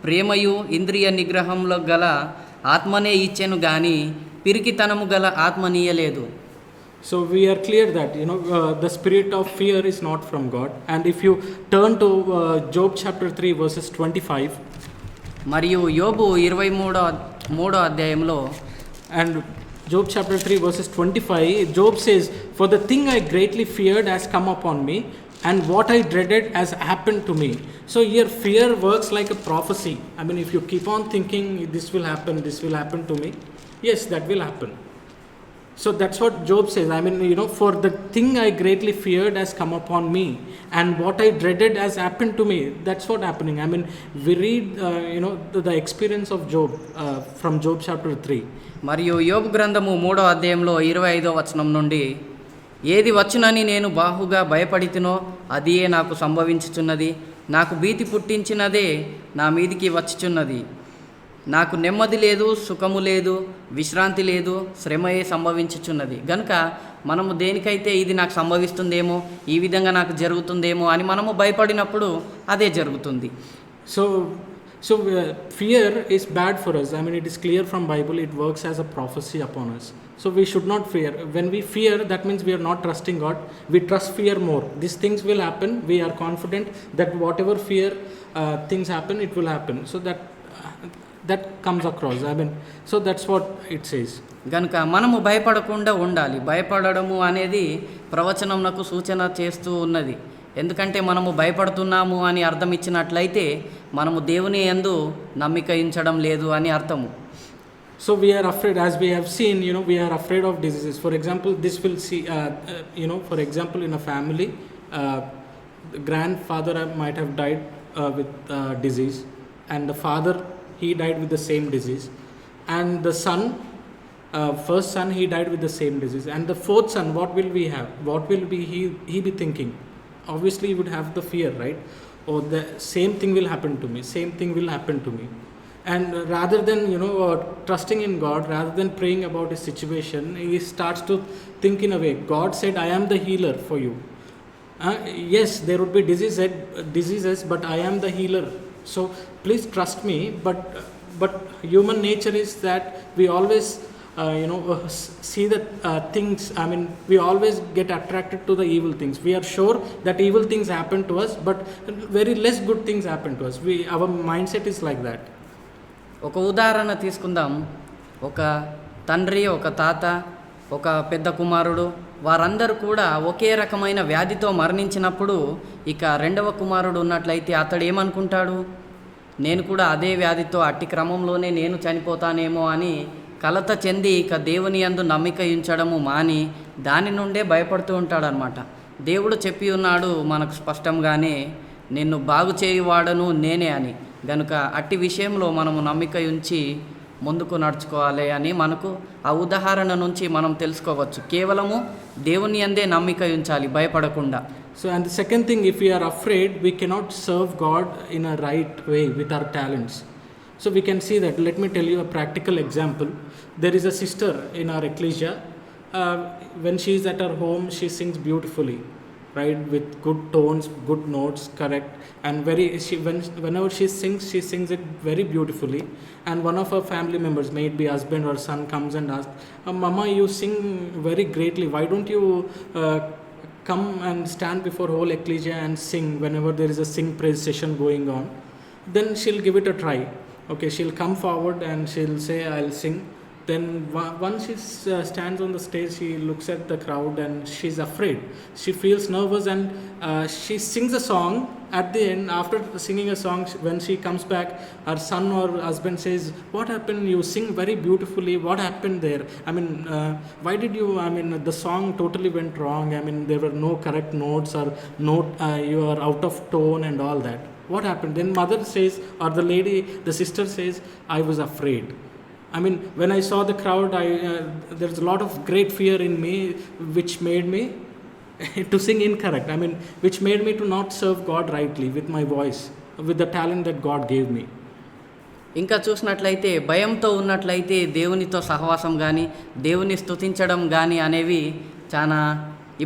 ప్రేమయు ఇంద్రియ నిగ్రహంలో గల ఆత్మనే ఇచ్చెను గాని పిరికితనము గల ఆత్మనీయలేదు. So we are clear that the spirit of fear is not from God. And if you turn to Job chapter 3 verses 25, మరియు యోబు 23వ అధ్యాయంలో and Job chapter 3 verses 25, Job says, for the thing I greatly feared has come upon me, and what I dreaded has happened to me. So here fear works like a prophecy. If you keep on thinking this will happen to me, yes, that will happen. So that's what Job says. For the thing I greatly feared has come upon me, and what I dreaded has happened to me. That's what happening. We read the experience of Job from Job chapter 3. మరియు యోబు గ్రంథము 3వ అధ్యాయంలో 25వ వచనం నుండి, ఏది వచ్చునని నేను బాహుగా భయపడితినో అదియే నాకు సంభవించుచున్నది, నాకు భీతి పుట్టించినదే నా మీదికి వచ్చుచున్నది, నాకు నెమ్మది లేదు, సుఖము లేదు, విశ్రాంతి లేదు, శ్రమయే సంభవించుచున్నది. గనుక మనము దేనికైతే ఇది నాకు సంభవిస్తుందేమో, ఈ విధంగా నాకు జరుగుతుందేమో అని మనము భయపడినప్పుడు అదే జరుగుతుంది. So fear is bad for us. It is clear from Bible. It works as a prophecy upon us. So we should not fear. When we fear, that means we are not trusting God. We trust fear more. These things will happen. We are confident that whatever fear things happen, it will happen. So that comes across. So that's what it says. గనుక మనము భయపడకుండా ఉండాలి. భయపడము అనేది ప్రవచనంకు సూచన చేస్తూ ఉన్నది. ఎందుకంటే మనము భయపడుతున్నాము అని అర్థం ఇచ్చినట్లయితే మనము దేవుని యందు నమ్మిక ఉంచడం లేదు అని అర్థము. So we are afraid, as we have seen, we are afraid of diseases. For example, this will see, for example, in a family, the grandfather might have died with disease, and the father, he died with the same disease, and the son, first son, he died with the same disease, and the fourth son, what will we have? What will he be thinking? Obviously he would have the fear, right? Oh, the same thing will happen to me, same thing will happen to me. And rather than trusting in God, rather than praying about his situation, he starts to think in a way, God said, I am the healer for you. Yes, there would be diseases, but I am the healer, so please trust me. But human nature is that we always see the things. We always get attracted to the evil things. We are sure that evil things happen to us, but very less good things happen to us. Our mindset is like that. ఒక ఉదాహరణ తీసుకుందాం. ఒక తండ్రి, ఒక తాత, ఒక పెద్ద కుమారుడు, వారందరూ కూడా ఒకే రకమైన వ్యాధితో మరణించినప్పుడు ఇక 2వ కుమారుడు ఉన్నట్లయితే అతడు ఏమనుకుంటాడు? నేను కూడా అదే వ్యాధితో అట్టి క్రమంలోనే నేను చనిపోతానేమో అని కలత చెంది ఇక దేవుని యందు నమ్మిక ఉంచడము మాని దాని నుండే భయపడుతూ ఉంటాడనమాట. దేవుడు చెప్పి ఉన్నాడు మనకు స్పష్టంగానే, నిన్ను బాగు చేయువాడను నేనే అని. గనుక అట్టి విషయంలో మనము నమ్మిక ఉంచి ముందుకు నడుచుకోవాలి అని మనకు ఆ ఉదాహరణ నుంచి మనం తెలుసుకోవచ్చు. కేవలము దేవుని యందే నమ్మిక ఉంచాలి భయపడకుండా. So, and the second thing, if we are afraid, we cannot serve God in a right way with our talents. So we can see that. Let me tell you a practical example. There is a sister in our ecclesia. When she is at her home, she sings beautifully, right, with good tones, good notes, correct, and whenever she sings it very beautifully. And one of her family members, may it be husband or son, comes and asks, "Mama, you sing very greatly. Why don't you come and stand before whole ecclesia and sing whenever there is a sing praise session going on?" Then she'll give it a try. Okay, she'll come forward and she'll say, "I'll sing." Then once she stands on the stage, she looks at the crowd and she's afraid. She feels nervous, and she sings a song. At the end, after singing a song, when she comes back, her son or husband says, "What happened? You sing very beautifully. What happened there? I mean, why did you, I mean, the song totally went wrong. I mean, there were no correct notes, or you are out of tone and all that. What happened?" Then mother says, or the sister says, "I was afraid. I mean, when I saw the crowd, there's a lot of great fear in me, which made me to sing incorrect. I mean, which made me to not serve God rightly with my voice, with the talent that God gave me." ఇంకా చూసినట్లయితే భయంతో ఉన్నట్లయితే దేవునితో సహవాసం కానీ దేవుని స్తుతించడం కానీ అనేవి చాలా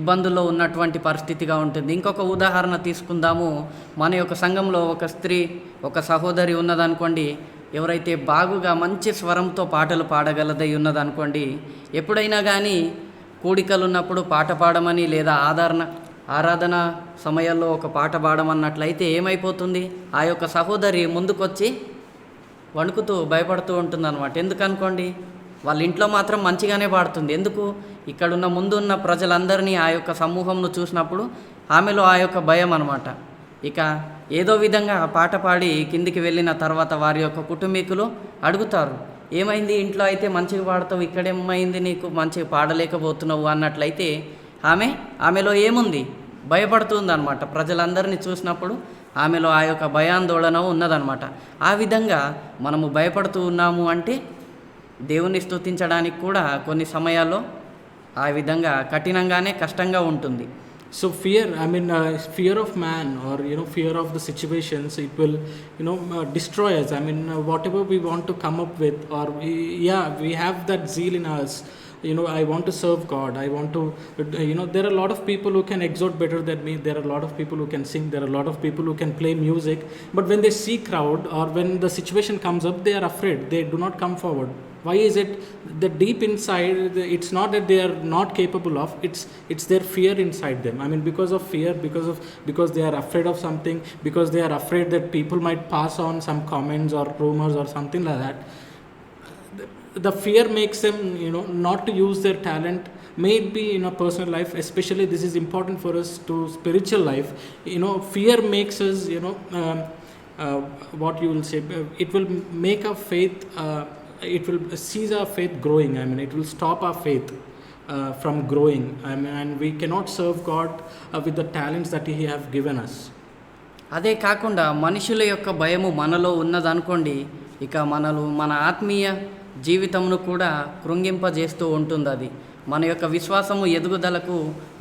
ఇబ్బందుల్లో ఉన్నటువంటి పరిస్థితిగా ఉంటుంది. ఇంకొక ఉదాహరణ తీసుకుందాము. మన యొక్క సంఘంలో ఒక స్త్రీ, ఒక సహోదరి ఉన్నదనుకోండి. ఎవరైతే బాగుగా మంచి స్వరంతో పాటలు పాడగలదై ఉన్నదనుకోండి, ఎప్పుడైనా కానీ కూడికలు ఉన్నప్పుడు పాట పాడమని లేదా ఆరాధన సమయాల్లో ఒక పాట పాడమన్నట్లయితే ఏమైపోతుంది, ఆ యొక్క సహోదరి ముందుకొచ్చి వణుకుతూ భయపడుతూ ఉంటుందన్నమాట. ఎందుకనుకోండి, వాళ్ళ ఇంట్లో మాత్రం మంచిగానే పాడుతుంది. ఎందుకు? ఇక్కడున్న ముందున్న ప్రజలందరినీ, ఆ యొక్క సమూహంను చూసినప్పుడు ఆమెలో ఆ యొక్క భయం అన్నమాట. ఇక ఏదో విధంగా పాట పాడి కిందికి వెళ్ళిన తర్వాత వారి యొక్క కుటుంబీకులు అడుగుతారు, "ఏమైంది? ఇంట్లో అయితే మంచిగా పాడతావు, ఇక్కడేమైంది నీకు, మంచిగా పాడలేకపోతున్నావు" అన్నట్లయితే ఆమెలో ఏముంది? భయపడుతుందన్నమాట. ప్రజలందరినీ చూసినప్పుడు ఆమెలో ఆ యొక్క భయాందోళన ఉన్నదన్నమాట. ఆ విధంగా మనము భయపడుతూ ఉన్నాము అంటే దేవుని స్తుతించడానికి కూడా కొన్ని సమయాల్లో ఆ విధంగా కఠినంగానే, కష్టంగా ఉంటుంది. So fear, I mean, fear of man, or fear of the situations, it will destroy us. I mean, whatever we want to come up with, or we have that zeal in us. I want to serve God. I want to, there are a lot of people who can exhort better than me. There are a lot of people who can sing. There are a lot of people who can play music. But when they see crowd, or when the situation comes up, they are afraid. They do not come forward. Why is it? The deep inside, it's not that they are not capable of, it's their fear inside them. I mean, because of fear, because they are afraid of something, because they are afraid that people might pass on some comments or rumors or something like that. The fear makes them, not to use their talent. May it be in a personal life, especially this is important for us to spiritual life. Fear makes us, what you will say, it will make our faith, it will cease our faith growing. I mean, it will stop our faith from growing. I mean, and we cannot serve God with the talents that He have given us. అదే కాకుండా మనుషుల యొక్క భయము మనలో ఉన్నదనుకోండి, ఇక మన ఆత్మీయ జీవితమును కూడా కృంగింపజేస్తూ ఉంటుంది. అది మన యొక్క విశ్వాసము ఎదుగుదలకు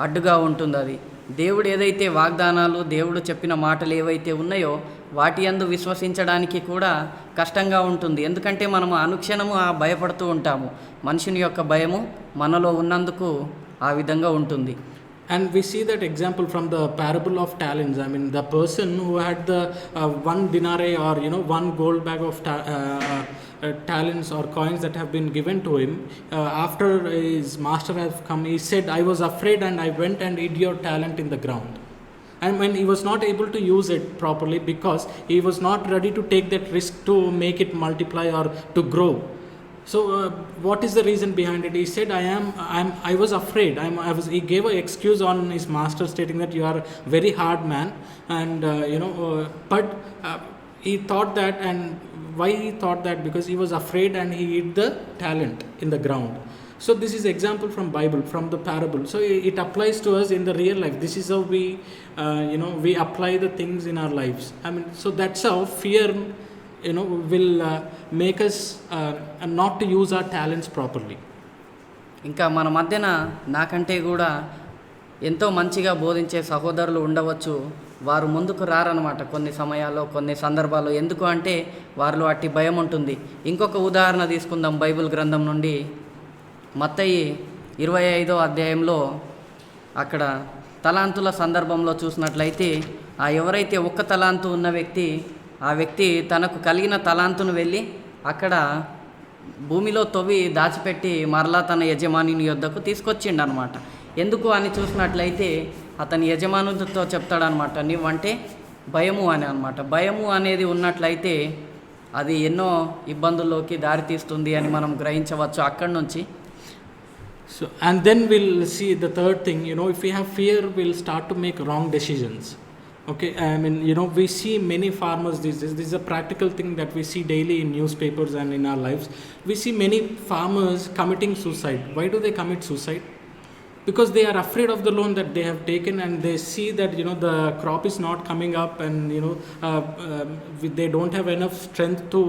అడ్డుగా ఉంటుంది. అది దేవుడు ఏదైతే వాగ్దానాలు, దేవుడు చెప్పిన మాటలు ఏవైతే ఉన్నాయో వాటి యందు విశ్వసించడానికి కూడా కష్టంగా ఉంటుంది. ఎందుకంటే మనము అనుక్షణము భయపడుతూ ఉంటాము. మనుషుని యొక్క భయము మనలో ఉన్నందుకు ఆ విధంగా ఉంటుంది. And we see that example from the parable of talents. I mean, the person who had the one denarii, or one gold bag of talents or coins that have been given to him, after his master has come, he said, "I was afraid and I went and hid your talent in the ground." And when he was not able to use it properly, because he was not ready to take that risk to make it multiply or to grow. So what is the reason behind it? He said, I was afraid. He gave an excuse on his master, stating that you are a very hard man, and but he thought that, and why he thought that? Because he was afraid and he hid the talent in the ground. So this is example from Bible, from the parable. So it applies to us in the real life. This is how we apply the things in our lives. I mean, so that's how fear will make us not to use our talents properly. ఇంకా మన మధ్యన నాకంటే కూడా ఎంతో మంచిగా బోధించే సహోదరులు ఉండవచ్చు, వారు ముందుకు రారనమాట కొన్ని సమయాల్లో, కొన్ని సందర్భాల్లో. ఎందుకు అంటే వారిలో అట్టి భయం ఉంటుంది. ఇంకొక ఉదాహరణ తీసుకుందాం బైబిల్ గ్రంథం నుండి. మత్తయి 25వ అధ్యాయంలో అక్కడ తలాంతుల సందర్భంలో చూసినట్లయితే, ఆ ఎవరైతే ఒక్క తలాంతు ఉన్న వ్యక్తి, ఆ వ్యక్తి తనకు కలిగిన తలాంతును వెళ్ళి అక్కడ భూమిలో తవ్వి దాచిపెట్టి మరలా తన యజమాని యొద్దకు తీసుకొచ్చిండనమాట. ఎందుకు అని చూసినట్లయితే అతని యజమానులతో చెప్తాడనమాట, నీవంటే భయము అని అనమాట. భయము అనేది ఉన్నట్లయితే అది ఎన్నో ఇబ్బందుల్లోకి దారితీస్తుంది అని మనం గ్రహించవచ్చు అక్కడి నుంచి. So, and then we'll see the third thing, if we have fear, we'll start to make wrong decisions. Okay, I mean, we see many farmers these days. This is a practical thing that we see daily in newspapers and in our lives. We see many farmers committing suicide. Why do they commit suicide? Because they are afraid of the loan that they have taken, and they see that the crop is not coming up, and they don't have enough strength to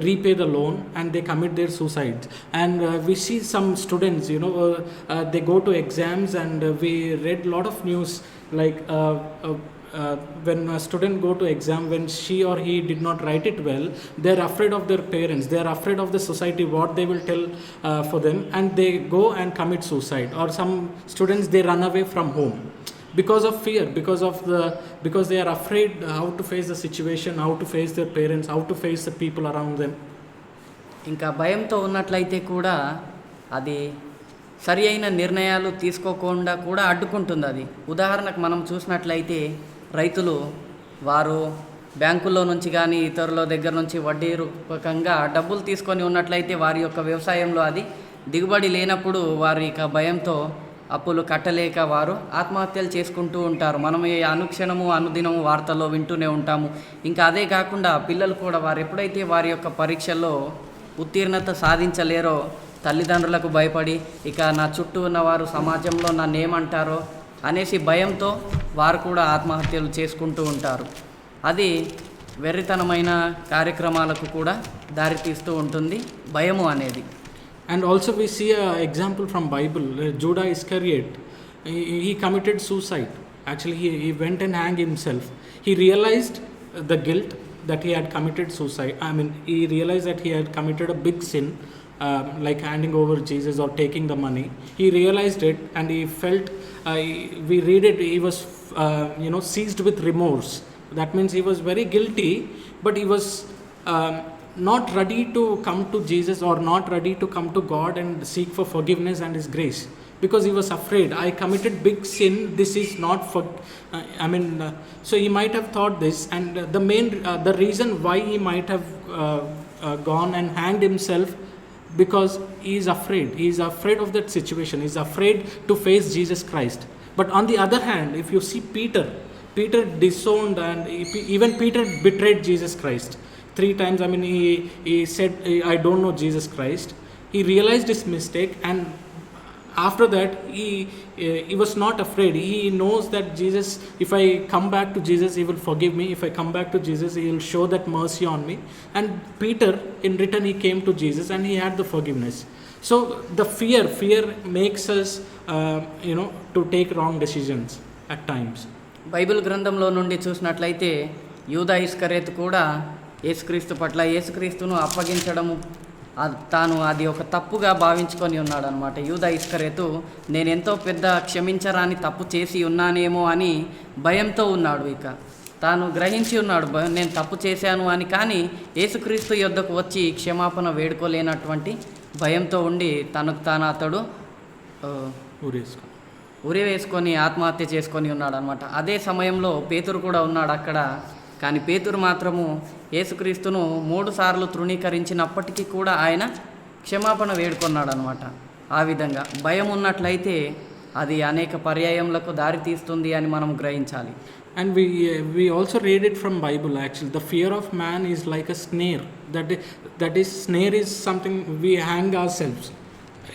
repay the loan, and they commit their suicides. And we see some students, they go to exams, and we read lot of news like when a student go to exam, when she or he did not write it well, they're afraid of their parents, they're afraid of the society, what they will tell for them, and they go and commit suicide. Or some students, they run away from home because of fear, because they are afraid how to face the situation, how to face their parents, how to face the people around them. ఇంకా భయంతో ఉన్నట్లయితే కూడా అది సరి అయిన నిర్ణయాలు తీసుకోకుండా కూడా అడ్డుకుంటుంది అది. ఉదాహరణకు మనం చూసినట్లయితే రైతులు వారు బ్యాంకుల్లో నుంచి కానీ ఇతరుల దగ్గర నుంచి వడ్డీ రూపకంగా డబ్బులు తీసుకొని ఉన్నట్లయితే వారి యొక్క వ్యవసాయంలో అది దిగుబడి లేనప్పుడు వారి ఇక భయంతో అప్పులు కట్టలేక వారు ఆత్మహత్యలు చేసుకుంటూ ఉంటారు. మనం ఈ అనుక్షణము అనుదినము వార్తల్లో వింటూనే ఉంటాము. ఇంకా అదే కాకుండా పిల్లలు కూడా వారు ఎప్పుడైతే వారి యొక్క పరీక్షల్లో ఉత్తీర్ణత సాధించలేరో తల్లిదండ్రులకు భయపడి, ఇక నా చుట్టూ ఉన్నవారు సమాజంలో నన్ను ఏమంటారో అనేసి భయంతో వారు కూడా ఆత్మహత్యలు చేసుకుంటూ ఉంటారు. అది వెర్రితనమైన కార్యక్రమాలకు కూడా దారితీస్తూ ఉంటుంది భయము అనేది. And also we see an example from Bible. Judah Iscariot, he committed suicide. Actually, he went and hanged himself. He realized the guilt that he had committed suicide. I mean, he realized that he had committed a big sin, like handing over Jesus or taking the money. He realized it, and he felt, we read it, he was seized with remorse. That means he was very guilty, but he was not ready to come to Jesus, or not ready to come to God and seek for forgiveness and His grace, because he was afraid. I committed big sin, this is not for so he might have thought this, and the reason why he might have gone and hanged himself, because he is afraid of that situation. He is afraid to face Jesus Christ. But on the other hand, if you see Peter disowned, and even Peter betrayed Jesus Christ 3 times. I mean, he said, I don't know Jesus Christ. He realized his mistake, and after that he was not afraid. He knows that Jesus, if I come back to Jesus, He will forgive me. If I come back to Jesus, He will show that mercy on me. And Peter, in return, he came to Jesus, and he had the forgiveness. So the fear makes us to take wrong decisions at times. Bible గ్రంథంలో నుండి చూసినట్లయితే యూదా ఇస్కరియోతు కూడా యేసుక్రీస్తును అప్పగించడము తాను అది ఒక తప్పుగా భావించుకొని ఉన్నాడు అనమాట. యూదా ఇస్కరియోతు నేను ఎంతో పెద్ద క్షమించరాని తప్పు చేసి ఉన్నానేమో అని భయంతో ఉన్నాడు. ఇక తాను గ్రహించి ఉన్నాడు నేను తప్పు చేశాను అని, కానీ యేసుక్రీస్తు యొద్దకు వచ్చి క్షమాపణ వేడుకోలేనటువంటి భయంతో ఉండి అతడు ఉరి వేసుకొని ఆత్మహత్య చేసుకొని ఉన్నాడు అనమాట. అదే సమయంలో పేతురు కూడా ఉన్నాడు అక్కడ. కానీ పేతురు మాత్రము యేసుక్రీస్తును 3 సార్లు తృణీకరించినప్పటికీ కూడా ఆయన క్షమాపణ వేడుకున్నాడు అనమాట. ఆ విధంగా భయం ఉన్నట్లయితే అది అనేక పర్యాయములకు దారి తీస్తుంది అని మనం గ్రహించాలి. And we also read it from Bible. Actually, the fear of man is like a snare. That is snare is something we hang ourselves.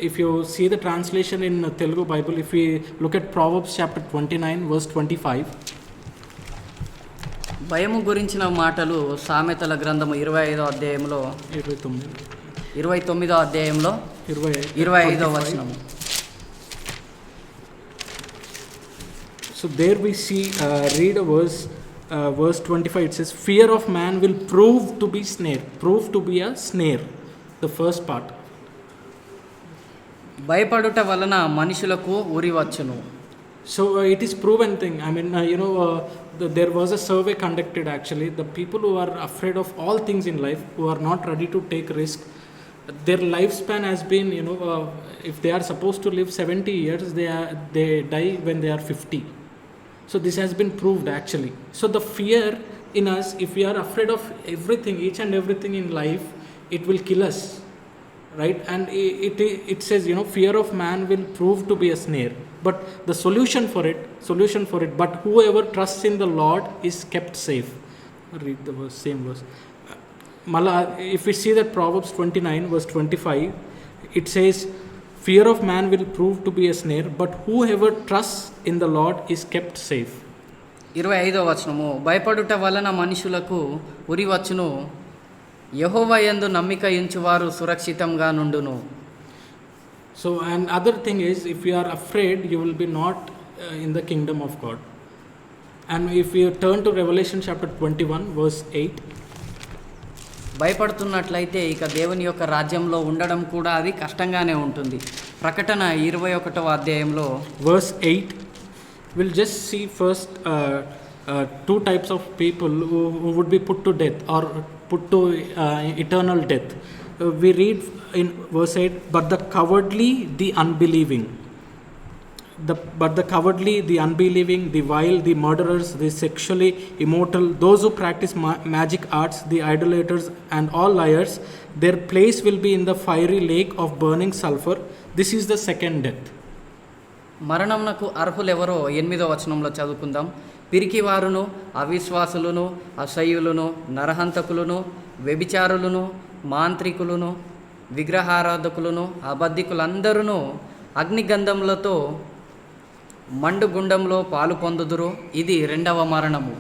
If you see the translation in Telugu Bible, if we look at Proverbs chapter 29 verse 25, భయము గురించిన మాటలు సామెతల గ్రంథము 25వ అధ్యాయంలో 29వ అధ్యాయంలో 25వ వచనము. So there we see, read a verse 25. It says, "Fear of man will prove to be snare." Prove to be a snare. The first part. భయపడుట వలన మనుషులకు ఉరి వచ్చును. So it is proven thing. I mean, there was a survey conducted actually. The people who are afraid of all things in life, who are not ready to take risk, their lifespan has been, if they are supposed to live 70 years, they die when they are 50. So this has been proved actually. So the fear in us, if we are afraid of everything, each and everything in life, it will kill us, right? And it says, fear of man will prove to be a snare. But the solution for it, but whoever trusts in the Lord is kept safe. Read the verse, same verse. If we see that Proverbs 29 verse 25, it says, "Fear of man will prove to be a snare, but whoever trusts in the Lord is kept safe." 25వ వచనము, భయపడుట వలన మనుషులకు ఉరి వచ్చును, యెహోవా యందు నమ్మిక ఉంచువారు సురక్షితంగా నుండును. So, and other thing is, if you are afraid, you will be not in the kingdom of God. And if you turn to Revelation chapter 21 verse 8, భయపడుతున్నట్లయితే ఇక దేవుని యొక్క రాజ్యంలో ఉండడం కూడా అది కష్టంగానే ఉంటుంది. ప్రకటన 21వ అధ్యాయంలో verse 8, we'll just see first two types of people who would be put to death or put to eternal death. We read in verse 8, "But the cowardly, the unbelieving." But the cowardly, the unbelieving, the vile, the murderers, the sexually immoral, those who practice magic arts, the idolaters, and all liars, their place will be in the fiery lake of burning sulfur. This is the second death. మరణమునకు అర్హులెవరో 8వ వచనంలో చదువుకుందాం. పిరికివారును, అవిశ్వాసులను, అసహ్యులను, నరహంతకులను, వ్యభిచారులను, మాంత్రికులను, విగ్రహారాధకులను, అబద్ధికులందరూ అగ్నిగంధములతో మండుగుండంలో పాలు పొందుదురు. ఇది రెండవ మరణము.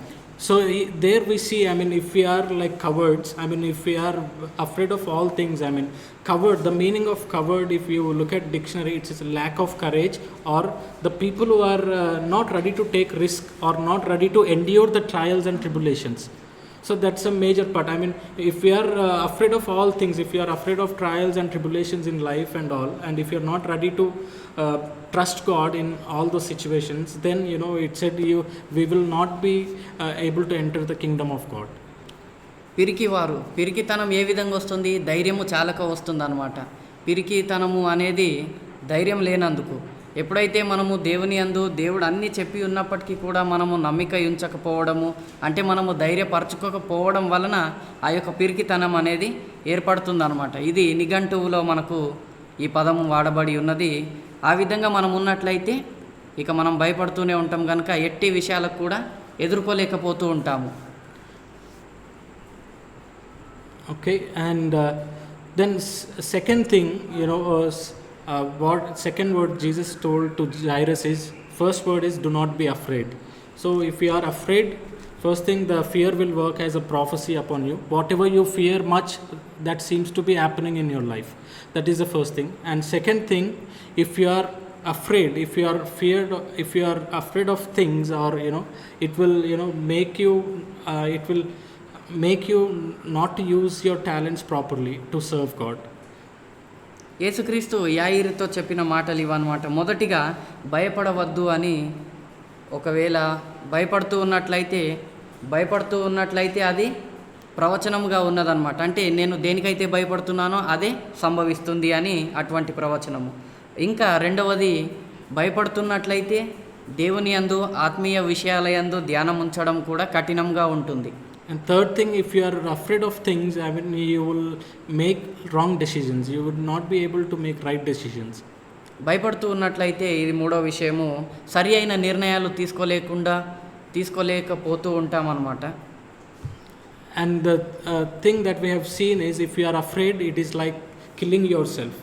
So there we see, I mean, if we are like cowards, I mean, if we are afraid of all things, I mean, coward, the meaning of coward, if you look at dictionary, it is lack of courage, or the people who are not ready to take risk or not ready to endure the trials and tribulations. So that's a major part. I mean, if we are afraid of all things, if you are afraid of trials and tribulations in life and all, and if you are not ready to trust God in all those situations, then it said we will not be able to enter the kingdom of God. పిరికితనం ఏ విధంగా వస్తుంది? ధైర్యము చాలక వస్తుంది అనమాట. పిరికితనము అనేది ధైర్యం లేనందుకు. ఎప్పుడైతే మనము దేవుని యందు దేవుడు అన్నీ చెప్పి ఉన్నప్పటికీ కూడా మనము నమ్మిక ఉంచకపోవడము, అంటే మనము ధైర్యపరచుకోకపోవడం వలన ఆ యొక్క పిరికితనం అనేది ఏర్పడుతుందన్నమాట. ఇది నిఘంటువులో మనకు ఈ పదము వాడబడి ఉన్నది. ఆ విధంగా మనం ఉన్నట్లయితే ఇక మనం భయపడుతూనే ఉంటాం కనుక ఎట్టి విషయాలకు కూడా ఎదుర్కోలేకపోతూ ఉంటాము. Okay, and then second thing, what second word Jesus told to Jairus is, first word is, "Do not be afraid." So if you are afraid, first thing, the fear will work as a prophecy upon you. Whatever you fear much, that seems to be happening in your life. That is the first thing. And second thing, if you are afraid, if you are afraid of things, or it will make you not use your talents properly to serve God. యేసుక్రీస్తు యాయిరుతో చెప్పిన మాటలు ఇవన్నమాట. మొదటిగా భయపడవద్దు అని. ఒకవేళ భయపడుతూ ఉన్నట్లయితే అది ప్రవచనముగా ఉన్నదన్నమాట. అంటే నేను దేనికైతే భయపడుతున్నానో అదే సంభవిస్తుంది అని అటువంటి ప్రవచనము. ఇంకా రెండవది, భయపడుతున్నట్లయితే దేవుని యందు ఆత్మీయ విషయాల యందు ధ్యానం ఉంచడం కూడా కఠినంగా ఉంటుంది. And third thing, if you are afraid of things, I mean, you will make wrong decisions. You would not be able to make right decisions. భయపడుతూ ఉన్నట్లయితే ఇది మూడో విషయము, సరి అయిన నిర్ణయాలు తీసుకోలేకపోతూ ఉంటామన్నమాట. And the thing that we have seen is, if you are afraid, it is like killing yourself.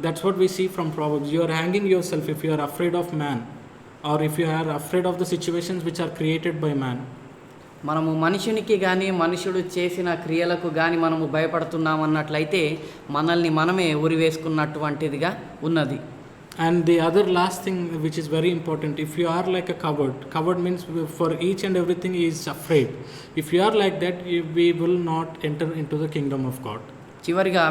That's what we see from Proverbs. You are hanging yourself if you are afraid of man, or if you are afraid of the situations which are created by man. మనము మనుషునికి కానీ మనుషుడు చేసిన క్రియలకు కానీ మనము భయపడుతున్నామన్నట్లయితే మనల్ని మనమే ఉరివేసుకున్నటువంటిదిగా ఉన్నది. And the other last thing which is very important, if you are like a coward means for each and everything he is afraid. If you are like that, we will not enter into the kingdom of God. చివరిగా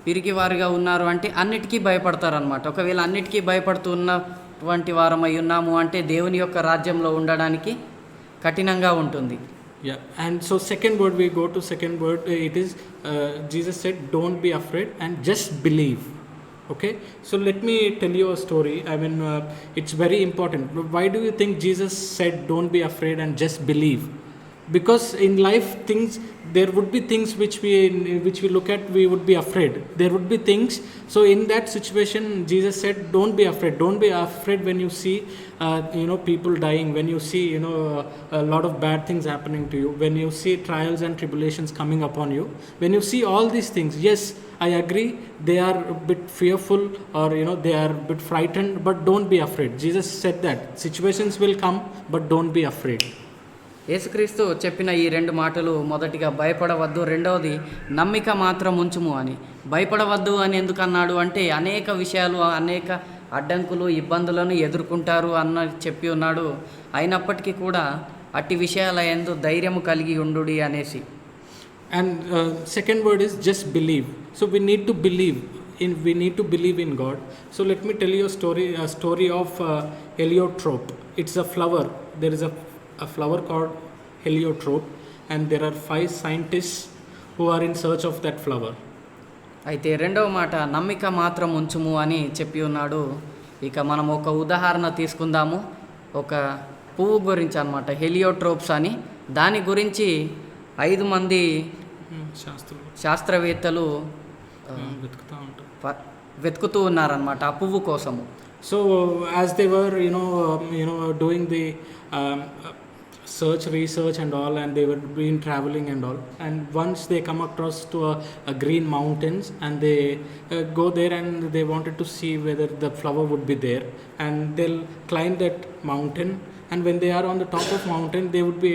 పిరికివారుగా ఉన్నారు అంటే అన్నిటికీ భయపడతారనమాట. ఒకవేళ అన్నిటికీ భయపడుతూ ఉన్నటువంటి వారమై ఉన్నాము అంటే దేవుని యొక్క రాజ్యంలో ఉండడానికి కఠినంగా ఉంటుంది. Yeah, and so second word, we go to second word, it is Jesus said don't be afraid and just believe. Okay, so let me tell you a story. I mean, it's very important. Why do you think Jesus said don't be afraid and just believe? Because in life things, there would be things which we look at, we would be afraid. There would be things, so in that situation Jesus said don't be afraid when you see people dying, when you see a lot of bad things happening to you, when you see trials and tribulations coming upon you, when you see all these things. Yes, I agree, they are a bit fearful, or they are a bit frightened, but don't be afraid. Jesus said that situations will come, but don't be afraid. యేసుక్రీస్తు చెప్పిన ఈ రెండు మాటలు, మొదటిగా భయపడవద్దు, రెండవది నమ్మిక మాత్రం ఉంచుము అని. భయపడవద్దు అని ఎందుకు అన్నాడు అంటే అనేక విషయాలు, అనేక అడ్డంకులు, ఇబ్బందులను ఎదుర్కొంటారు అన్న చెప్పి ఉన్నాడు. అయినప్పటికీ కూడా అట్టి విషయాల యందు ధైర్యము కలిగి ఉండుడి అనేసి. And second word is just believe. So we need to believe in God. So let me tell you a story of heliotrope. It's a flower. There is a flower called heliotrope, and there are 5 scientists who are in search of that flower. అయితే రెండవ మాట నమ్మిక మాత్రం ఉంచుము అని చెప్పి ఉన్నాడు. ఇక మనం ఒక ఉదాహరణ తీసుకుందాము. ఒక పువ్వు గురించి అన్నమాట, హెలియోట్రోప్స్ అని. దాని గురించి 5 మంది శాస్త్రవేత్తలు వెతుకుతూ ఉన్నారన్నమాట ఆ పువ్వు కోసము. So as they were doing the research and all, and they were been traveling and all, and once they come across to a green mountains, and they go there, and they wanted to see whether the flower would be there, and they'll climb that mountain, and when they are on the top of mountain, they would be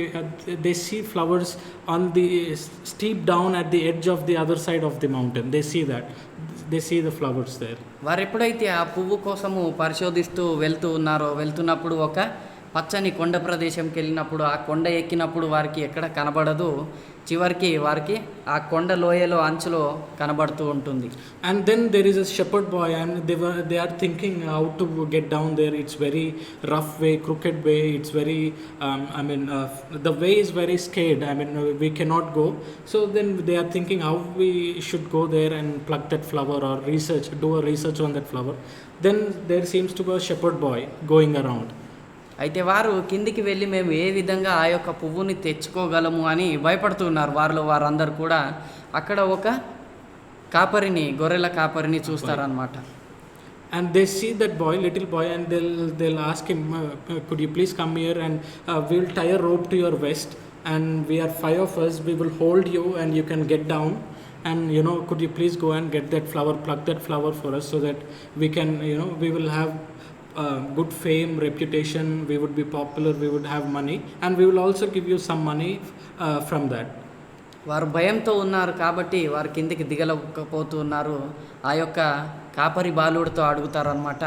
they see flowers on the steep down at the edge of the other side of the mountain. They see the flowers there. వారు ఎప్పుడైతే ఆ పువ్వు కోసము పరిశోధిస్తూ వెళ్తున్నప్పుడు ఒక పచ్చని కొండ ప్రదేశంకి వెళ్ళినప్పుడు, ఆ కొండ ఎక్కినప్పుడు వారికి ఎక్కడ కనబడదు, చివరికి వారికి ఆ కొండ లోయలో అంచులో కనబడుతూ ఉంటుంది. And then there is a shepherd boy, and they are thinking how to get down there. It's very rough way, crooked way. It's very the way is very scared. We cannot go. So then they are thinking how we should go there and pluck that flower, or do a research on that flower. Then there seems to be a shepherd boy going around. అయితే వారు కిందికి వెళ్ళి మేము ఏ విధంగా ఆ యొక్క పువ్వుని తెచ్చుకోగలము అని భయపడుతున్నారు. వారందరూ కూడా అక్కడ ఒక గొర్రెల కాపరిని చూస్తారనమాట. And they see that little boy, and they'll ask him, could you please come here, and we'll tie a rope to your waist, and we are 5 of us, we will hold you and you can get down, and could you please go and get that flower, pluck that flower for us, so that we can we will have good fame, reputation, we would be popular, we would have money, and we will also give you some money from that. వారు భయంతో ఉన్నారు కాబట్టి వారు కిందికి దిగలేకపోతున్నారు. ఆ యొక్క కాపరి బాలుడితో అడుగుతారనమాట,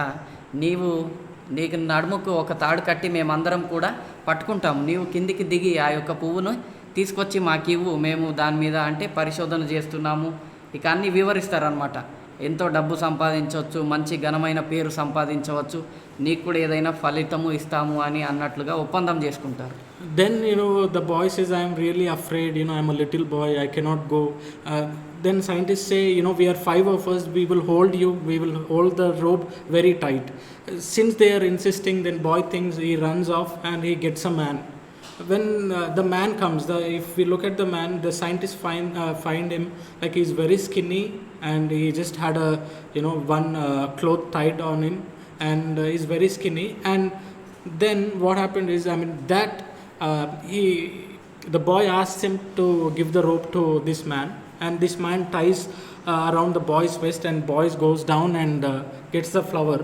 నీకు నడుముకు ఒక తాడు కట్టి మేమందరం కూడా పట్టుకుంటాము, నీవు కిందికి దిగి ఆ యొక్క పువ్వును తీసుకొచ్చి మాకివ్వు, మేము దాని మీద పరిశోధన చేస్తున్నాము. ఇక అన్నీ వివరిస్తారనమాట. ఎంతో డబ్బు సంపాదించవచ్చు, మంచి ఘనమైన పేరు సంపాదించవచ్చు, నీకు కూడా ఏదైనా ఫలితము ఇస్తాము అని అన్నట్లుగా ఒప్పందం చేసుకుంటారు. Then the boy says, I am really afraid, I am a little boy, I cannot go. Then scientists say, we are 5 of us, we will hold you, we will hold the rope very tight. Since they are insisting, then boy thinks, he runs off and he gets a man. When the man comes, if we look at the man, the scientists find him like he's very skinny, and he just had one cloth tied on him, and he's very skinny. And then what happened is, the boy asks him to give the rope to this man, and this man ties around the boy's waist, and boy goes down and gets the flower.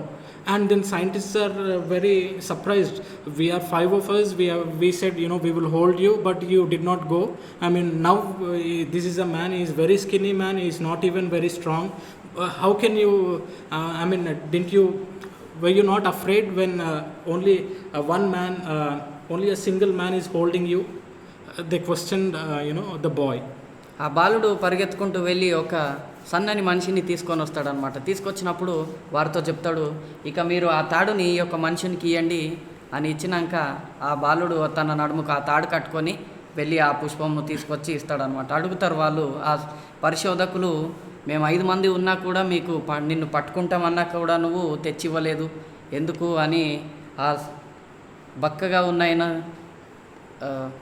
And then scientists are very surprised. We are 5 of us, we said we will hold you, but you did not go. Now this is a man, he is very skinny man, he is not even very strong. how can you, didn't you, were you not afraid when only one man, only a single man is holding you? They questioned, the boy. ఆ బాలుడు పరిగెత్తుకుంటూ వెళ్ళి ఒక సన్నని మనిషిని తీసుకొని వస్తాడనమాట. తీసుకొచ్చినప్పుడు వారితో చెప్తాడు, ఇక మీరు ఆ తాడుని ఈ యొక్క మనుషునికి ఇవ్వండి అని ఇచ్చినాక ఆ బాలుడు తన నడుముకు ఆ తాడు కట్టుకొని వెళ్ళి ఆ పుష్పము తీసుకొచ్చి ఇస్తాడనమాట. అడుగుతారు వాళ్ళు, ఆ పరిశోధకులు, మేము 5 మంది ఉన్నా కూడా మీకు నిన్ను పట్టుకుంటామన్నా కూడా నువ్వు తెచ్చివ్వలేదు ఎందుకు అని ఆ బక్కగా ఉన్న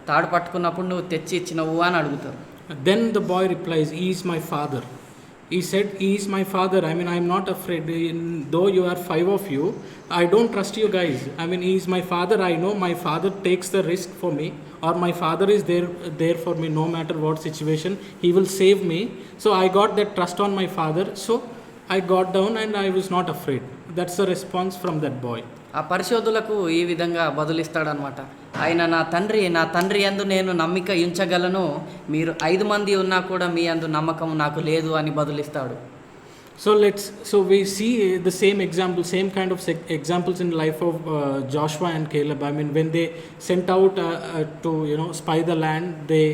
తాడు పట్టుకున్నప్పుడు నువ్వు తెచ్చి ఇచ్చినవు అని అడుగుతారు. Then the boy replies, he is my father. He said, he is my father. I am not afraid. Though you are 5 of you, I don't trust you guys. He is my father. I know my father takes the risk for me, or my father is there for me no matter what situation. He will save me. So I got that trust on my father. So I got down and I was not afraid. That's the response from that boy. ఆ పరిశోధులకు ఈ విధంగా బదులిస్తాడనమాట. ఆయన నా తండ్రి యందు నేను నమ్మిక ఉంచగలను, మీరు 5 మంది ఉన్నా కూడా మీ యందు నమ్మకం నాకు లేదు అని బదులిస్తాడు. So we see the same kind of examples in the life of Joshua and Caleb. When they sent out to spy the land, they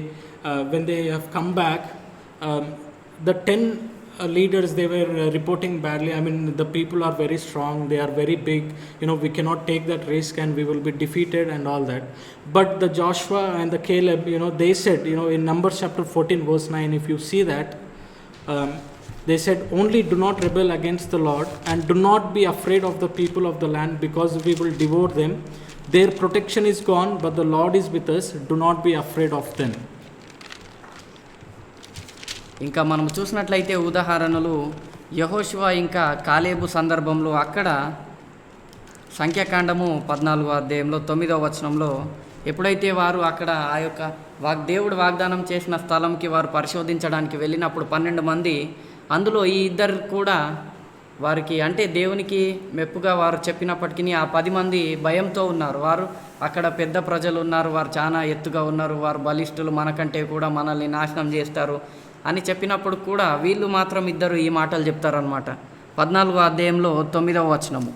when they have come back, the 10 leaders, they were reporting badly. The people are very strong, they are very big, we cannot take that risk and we will be defeated and all that. But the Joshua and the Caleb, they said, in Numbers chapter 14 verse 9, if you see that, they said, only do not rebel against the Lord and do not be afraid of the people of the land, because we will devour them. Their protection is gone, but the Lord is with us. Do not be afraid of them. ఇంకా మనం చూసినట్లయితే ఉదాహరణలు యెహోషువ ఇంకా కాలేబు సందర్భంలో, అక్కడ సంఖ్యాకాండము 14వ అధ్యాయంలో 9వ వచనంలో ఎప్పుడైతే వారు అక్కడ ఆ యొక్క దేవుడు వాగ్దానం చేసిన స్థలంకి వారు పరిశోధించడానికి వెళ్ళినప్పుడు 12 మంది, అందులో ఈ 2 కూడా వారికి అంటే దేవునికి మెప్పుగా వారు చెప్పినప్పటికీ ఆ 10 మంది భయంతో ఉన్నారు. వారు అక్కడ పెద్ద ప్రజలు ఉన్నారు, వారు చాలా ఎత్తుగా ఉన్నారు, వారు బలిష్ఠులు, మనకంటే కూడా మనల్ని నాశనం చేస్తారు అని చెప్పినప్పుడు కూడా వీళ్ళు మాత్రం 2 ఈ మాటలు చెప్తారనమాట. 14వ అధ్యాయంలో 9వ వచనము,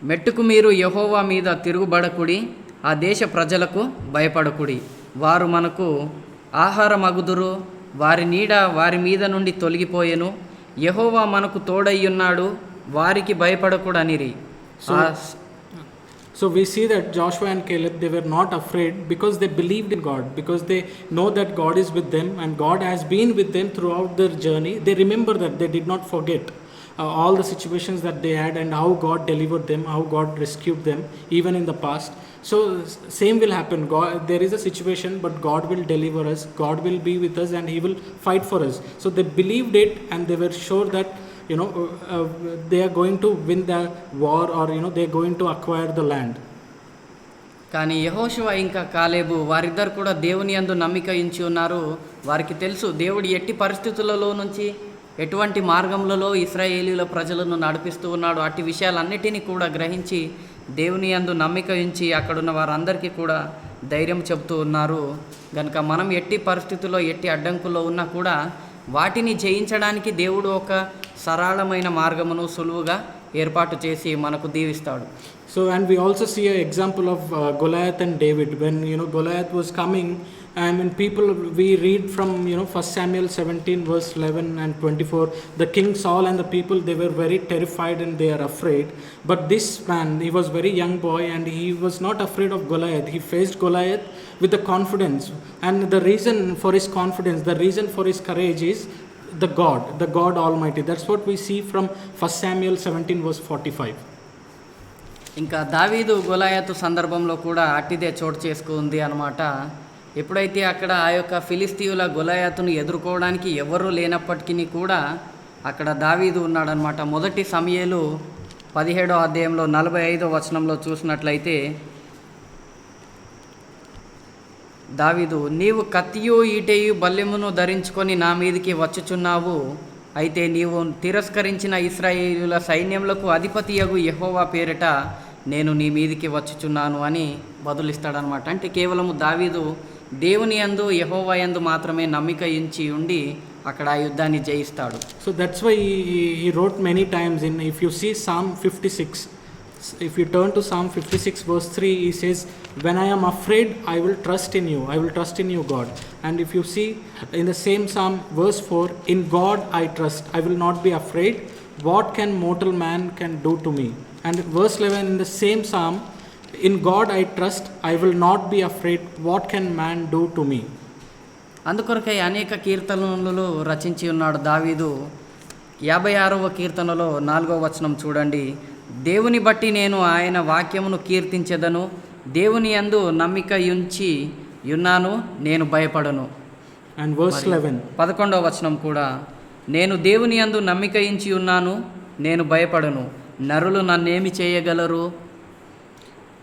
మెట్టుకు మీరు యెహోవా మీద తిరుగుబడకుడి, ఆ దేశ ప్రజలకు భయపడకుడి, వారు మనకు ఆహారమగుదురు, వారి నీడ వారి మీద నుండి తొలగిపోయెను, యెహోవా మనకు తోడయ్యున్నాడు, వారికి భయపడకుడనిరి. So we see that Joshua and Caleb, they were not afraid because they believed in God, because they know that God is with them and God has been with them throughout their journey. They remember that, they did not forget all the situations that they had and how God delivered them, how God rescued them even in the past. So same will happen. There is a situation, but God will deliver us, God will be with us and He will fight for us. So they believed it and they were sure that they are going to win the war, or they are going to acquire the land. కానీ యెహోషువ ఇంకా కాలేబు వారిద్దరు కూడా దేవుని యందు నమ్మిక ఉంచి ఉన్నారు. వారికి తెలుసు దేవుడు ఎట్టి పరిస్థితులలో నుంచి ఎటువంటి మార్గములలో ఇశ్రాయేలీయుల ప్రజలను నడిపిస్తూ ఉన్నాడు. అట్టి విషయాలన్నిటినీ కూడా గ్రహించి దేవుని యందు నమ్మిక ఉంచి అక్కడున్న వారందరికీ కూడా ధైర్యం చెబుతూ ఉన్నారు. కనుక మనం ఎట్టి పరిస్థితుల్లో ఎట్టి అడ్డంకుల్లో ఉన్నా కూడా వాటిని జయించడానికి దేవుడు ఒక సరళమైన మార్గమును సులువుగా ఏర్పాటు చేసి మనకు దీవిస్తాడు. So and we also see an example of Goliath and David. When Goliath was coming, people, we read from 1 Samuel 17 verse 11 and 24, the king Saul and the people, they were very terrified and they are afraid. But this man, he was very young boy and he was not afraid of Goliath. He faced Goliath with the confidence, and the reason for his confidence, the reason for his courage is the God Almighty. That's what we see from 1 Samuel 17 verse 45. ఇంకా దావీదు గొలియాతు సందర్భంలో కూడా అట్టిదే చోటు చేసుకుంది అన్నమాట. ఎప్పుడైతే అక్కడ ఆ యొక్క ఫిలిస్తీయుల గొలియాతును ఎదుర్కోవడానికి ఎవరూ లేనప్పటికీ కూడా అక్కడ దావీదు ఉన్నాడనమాట. మొదటి సమూయేలు 17వ అధ్యాయంలో 45వ వచనంలో చూసినట్లయితే దావీదు, నీవు కత్తియు ఈటెయు బల్లెమును ధరించుకొని నా మీదికి వచ్చుచున్నావు, అయితే నీవు తిరస్కరించిన ఇశ్రాయేలీయుల సైన్యములకు అధిపతియగు యెహోవా పేరిట నేను నీ మీదికి వచ్చుచున్నాను అని బదులిస్తాడనమాట. అంటే కేవలము దావీదు దేవుని యందు యెహోవా యందు మాత్రమే నమ్మిక ఉంచి ఉండి అక్కడ ఆ యుద్ధాన్ని జయిస్తాడు. So that's why he wrote many times in, if you see Psalm 56, if you turn to Psalm 56 verse 3, he says, when I am afraid, I will trust in you. I will trust in you, God. And if you see in the same Psalm verse 4, in God I trust. I will not be afraid. What can mortal man can do to me? And verse 11 in the same Psalm, in God I trust. I will not be afraid. What can man do to me? అందుకొరకై అనేక కీర్తనలు రచించి ఉన్నాడు దావీదు. 56వ కీర్తనలో 4వ వచనం చూడండి. దేవుని బట్టి నేను ఆయన వాక్యమును కీర్తించెదను, దేవుని యందు నమ్మిక ఉంచి ఉన్నాను, నేను భయపడను. And verse 11. 11వ వచనం కూడా, నేను దేవుని యందు నమ్మిక ఉంచి ఉన్నాను, నేను భయపడను, నరులు నన్నేమి చేయగలరు.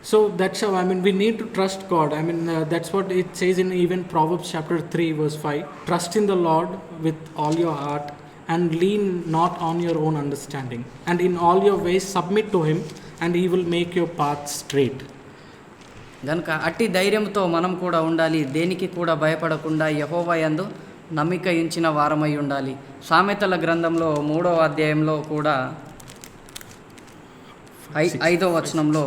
So that's how, I mean, we need to trust God. I mean, that's what it says in even Proverbs chapter 3 verse 5. Trust in the Lord with all your heart and lean not on your own understanding. And in all your ways submit to him and he will make your path straight. గనుక అట్టి ధైర్యంతో మనం కూడా ఉండాలి. దేనికి కూడా భయపడకుండా యెహోవా యందు నమ్మిక ఉంచిన వారమై ఉండాలి. సామెతల గ్రంథంలో 3వ అధ్యాయంలో కూడా 5వ వచనంలో,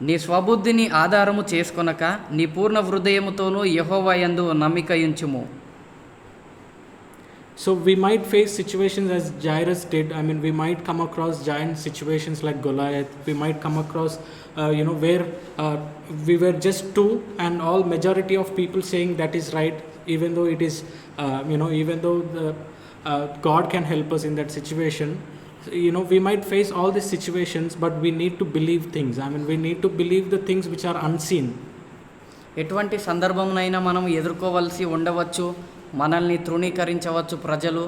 నీ స్వబుద్ధిని ఆధారము చేసుకొనక నీ పూర్ణ హృదయముతోనూ యెహోవా యందు నమ్మిక ఉంచుము. So we might face situations as Jairus did. I mean, we might come across giant situations like Goliath. We might come across, where we were just two and all majority of people saying that is right, even though it is, even though God can help us in that situation. We might face all these situations, but we need to believe things. I mean, we need to believe the things which are unseen. ఎటువంటి సందర్భంనైనా మనం ఎదుర్కోవలసి ఉండవచ్చు, మనల్ని తృణీకరించవచ్చు ప్రజలు,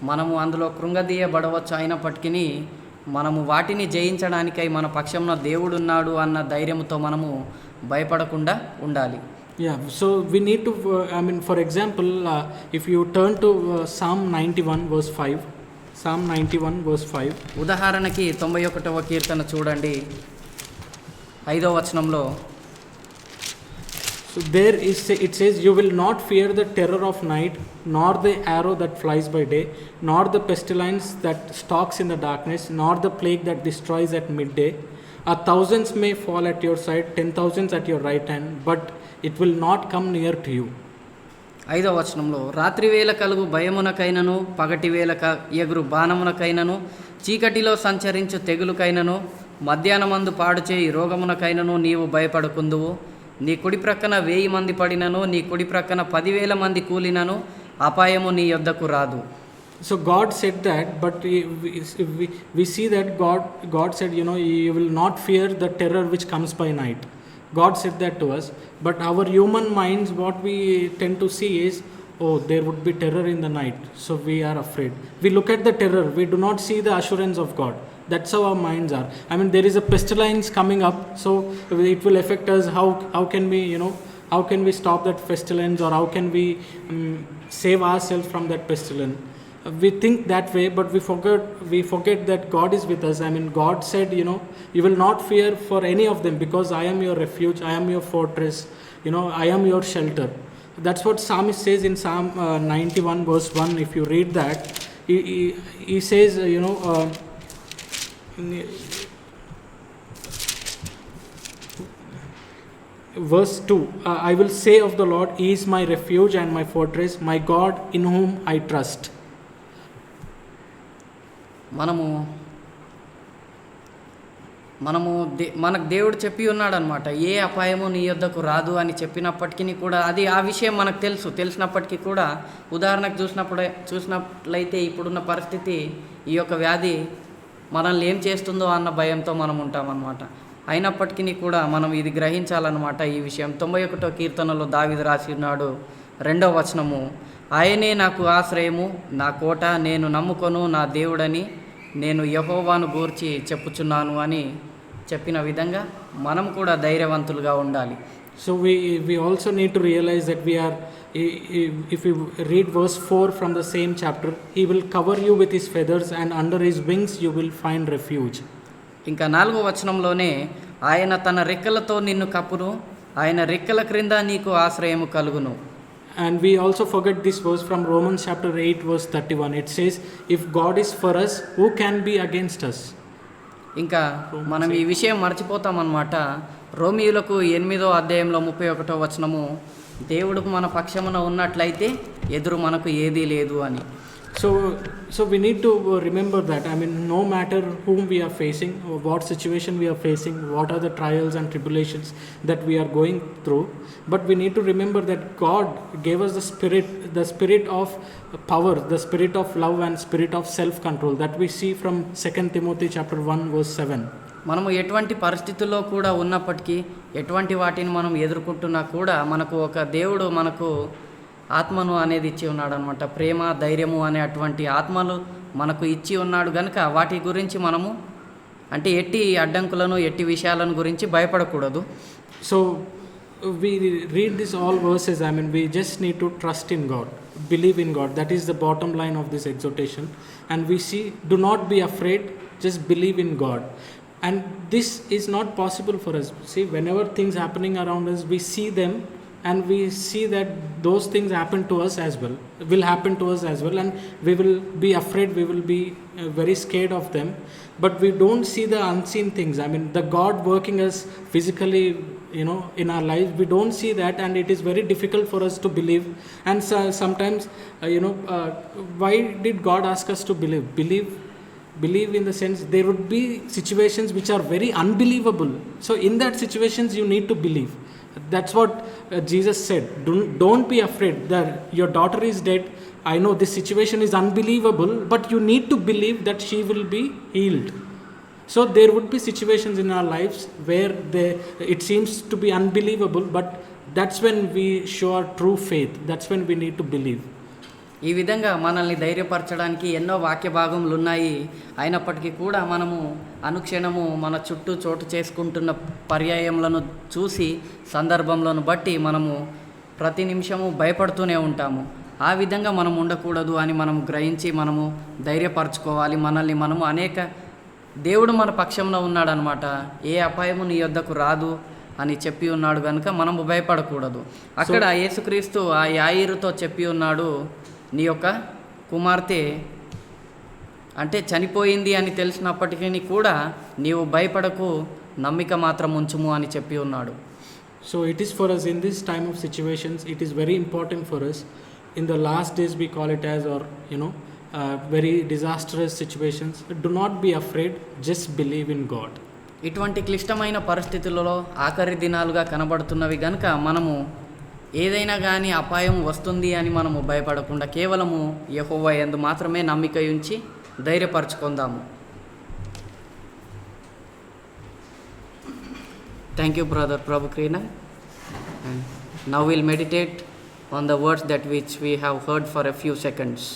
మనము అందులో కృంగదీయబడవచ్చు. అయినప్పటికీ మనము వాటిని జయించడానికై మన పక్షంలో దేవుడున్నాడు అన్న ధైర్యంతో మనము భయపడకుండా ఉండాలి. Yeah, so we need to, for example, if you turn to Psalm 91 verse 5, Psalm 91 verse 5. ఉదాహరణకి 91వ కీర్తన చూడండి, 5వ వచనంలో, so there is, it says, you will not fear the terror of night, nor the arrow that flies by day, nor the pestilence that stalks in the darkness, nor the plague that destroys at midday. 1,000 may fall at your side, 10,000 at your right hand, but it will not come near to you. 5వ వచనంలో, రాత్రి వేళ కలుగు భయమునకైనను, పగటి వేళ ఎగురు బాణమునకైనను, చీకటిలో సంచరించు తెగులుకైనను, మధ్యాహ్నమందు పాడుచేయి రోగమునకైనను నీవు భయపడకుందువు. నీ కుడి ప్రక్కన 1000 మంది పడినను, నీ కుడి ప్రక్కన 10,000 మంది కూలినను, అపాయము నీ యొద్దకు రాదు. So God said that, but we see that God said, you will not fear the terror which comes by night. God said that to us, but our human minds, what we tend to see is, oh, there would be terror in the night, so we are afraid. We look at the terror, we do not see the assurance of God. That's how our minds are. I mean, there is a pestilence coming up, so it will affect us. How can we, how can we stop that pestilence, or how can we save ourselves from that pestilence? We think that way, but we forget that God is with us. I mean, God said, you will not fear for any of them, because I am your refuge, I am your fortress, I am your shelter. That's what Psalmist says in Psalm 91 verse 1. If you read that, he says, verse 2, I will say of the Lord, he is my refuge and my fortress, my God in whom I trust. మనకు దేవుడు చెప్పి ఉన్నాడు అనమాట, ఏ అపాయము నీ యొద్దకు రాదు అని చెప్పినప్పటికీ కూడా అది ఆ విషయం మనకు తెలిసినప్పటికీ కూడా, ఉదాహరణకు చూసినట్లయితే ఇప్పుడున్న పరిస్థితి, ఈ యొక్క వ్యాధి మనల్ని ఏం చేస్తుందో అన్న భయంతో మనం ఉంటామన్నమాట. అయినప్పటికీ కూడా మనం ఇది గ్రహించాలన్నమాట ఈ విషయం. 91వ కీర్తనలో దావీదు రాసి ఉన్నాడు, 2వ వచనము, ఆయనే నాకు ఆశ్రయము, నా కోట, నేను నమ్ముకొను నా దేవుడని, నేను యెహోవాను గూర్చి చెప్పుచున్నాను అని చెప్పిన విధంగా మనం కూడా ధైర్యవంతులుగా ఉండాలి. So we also need to realize that we are, if we read verse 4 from the same chapter, he will cover you with his feathers and under his wings you will find refuge. ఇంకా 4వ వచనంలోనే ఆయన తన రెక్కలతో నిన్ను కప్పును, ఆయన రెక్కల క్రింద నీకు ఆశ్రయము కలుగును. And we also forget this verse from Romans chapter 8 verse 31. It says, if God is for us, who can be against us? ఇంకా మనం ఈ విషయం మర్చిపోతామన్నమాట. రోమియోలకు 8వ అధ్యాయంలో 31వ వచనము, దేవుడు మన పక్షమున ఉన్నట్లయితే ఎదురు మనకు ఏదీ లేదు అని. So we need to remember that. I mean, no matter whom we are facing, or what situation we are facing, what are the trials and tribulations that we are going through, but we need to remember that God gave us the spirit of power, the spirit of love and spirit of self-control that we see from 2 Timothy chapter 1 verse 7. మనము ఎటువంటి పరిస్థితుల్లో కూడా ఉన్నప్పటికీ, ఎటువంటి వాటిని మనం ఎదుర్కొంటున్నా కూడా మనకు ఒక దేవుడు మనకు ఆత్మను అనేది ఇచ్చి ఉన్నాడు అనమాట. ప్రేమ, ధైర్యము అనే అటువంటి ఆత్మలు మనకు ఇచ్చి ఉన్నాడు కనుక వాటి గురించి మనము అంటే ఎట్టి అడ్డంకులను, ఎట్టి విషయాలను గురించి భయపడకూడదు. So we read this all verses. I mean, we just need to trust in God, believe in God. That is the bottom line of this exhortation. And we see, do not be afraid, just believe in God. And this is not possible for us. See, whenever things happening around us, we see them and we see that those things happen to us as well, will happen to us as well, and we will be afraid, we will be very scared of them, but we don't see the unseen things. I mean, the God working us physically, in our lives, we don't see that, and it is very difficult for us to believe. And so, sometimes why did God ask us to believe in the sense there would be situations which are very unbelievable. So in that situations you need to believe. That's what Jesus said. Don't be afraid that your daughter is dead. I know this situation is unbelievable, but you need to believe that she will be healed. So there would be situations in our lives where it seems to be unbelievable, but that's when we show our true faith. That's when we need to believe. ఈ విధంగా మనల్ని ధైర్యపరచడానికి ఎన్నో వాక్య భాగములు ఉన్నాయి. అయినప్పటికీ కూడా మనము అనుక్షణము మన చుట్టూ చోటు చేసుకుంటున్న పర్యాయములను చూసి, సందర్భంలను బట్టి మనము ప్రతి నిమిషము భయపడుతూనే ఉంటాము. ఆ విధంగా మనం ఉండకూడదు అని మనం గ్రహించి మనము ధైర్యపరచుకోవాలి. మనల్ని మనము దేవుడు మన పక్షంలో ఉన్నాడనమాట. ఏ అపాయము నీ యొద్దకు రాదు అని చెప్పి ఉన్నాడు కనుక మనము భయపడకూడదు. అక్కడ యేసుక్రీస్తు ఆ యాయిరుతో చెప్పి ఉన్నాడు, నీ యొక్క కుమార్తె అంటే చనిపోయింది అని తెలిసినప్పటికీ కూడా నీవు భయపడకు, నమ్మిక మాత్రం ఉంచుము అని చెప్పి ఉన్నాడు. So it is for us in this time of situations, it is very important for us. In the last days we call it as, or very disastrous situations, do not be afraid, just believe in God. ఇటువంటి క్లిష్టమైన పరిస్థితులలో ఆఖరి దినాలుగా కనబడుతున్నవి కనుక మనము ఏదైనా కానీ అపాయం వస్తుంది అని మనము భయపడకుండా కేవలము యెహోవా యందు మాత్రమే నమ్మిక ఉంచి ధైర్యపరచుకుందాము. థ్యాంక్ యూ బ్రదర్ ప్రభు క్రీనా. And now will meditate on the words that which we have heard for a few seconds.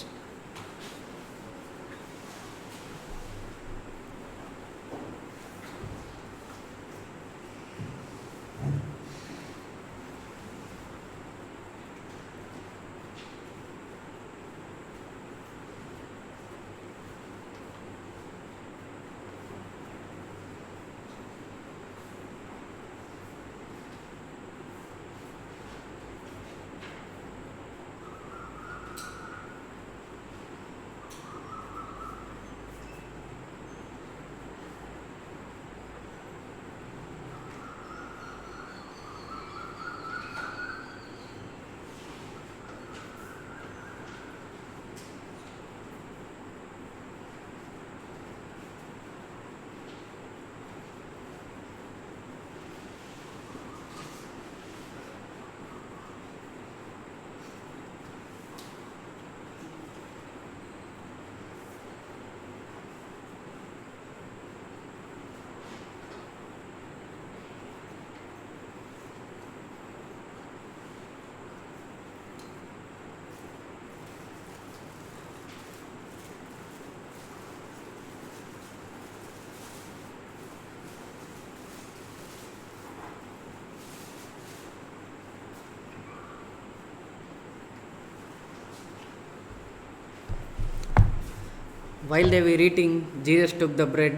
While they were eating, Jesus took the bread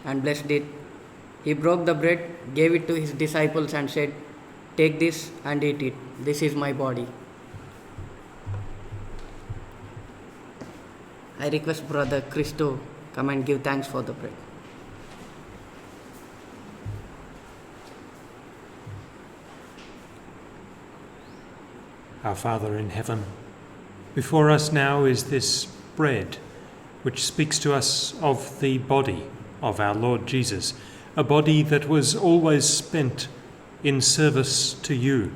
and blessed it. He broke the bread, gave it to his disciples, and said, "Take this and eat it. This is my body." I request Brother Chris to come and give thanks for the bread. Our Father in heaven, before us now is this bread, which speaks to us of the body of our Lord Jesus, a body that was always spent in service to you.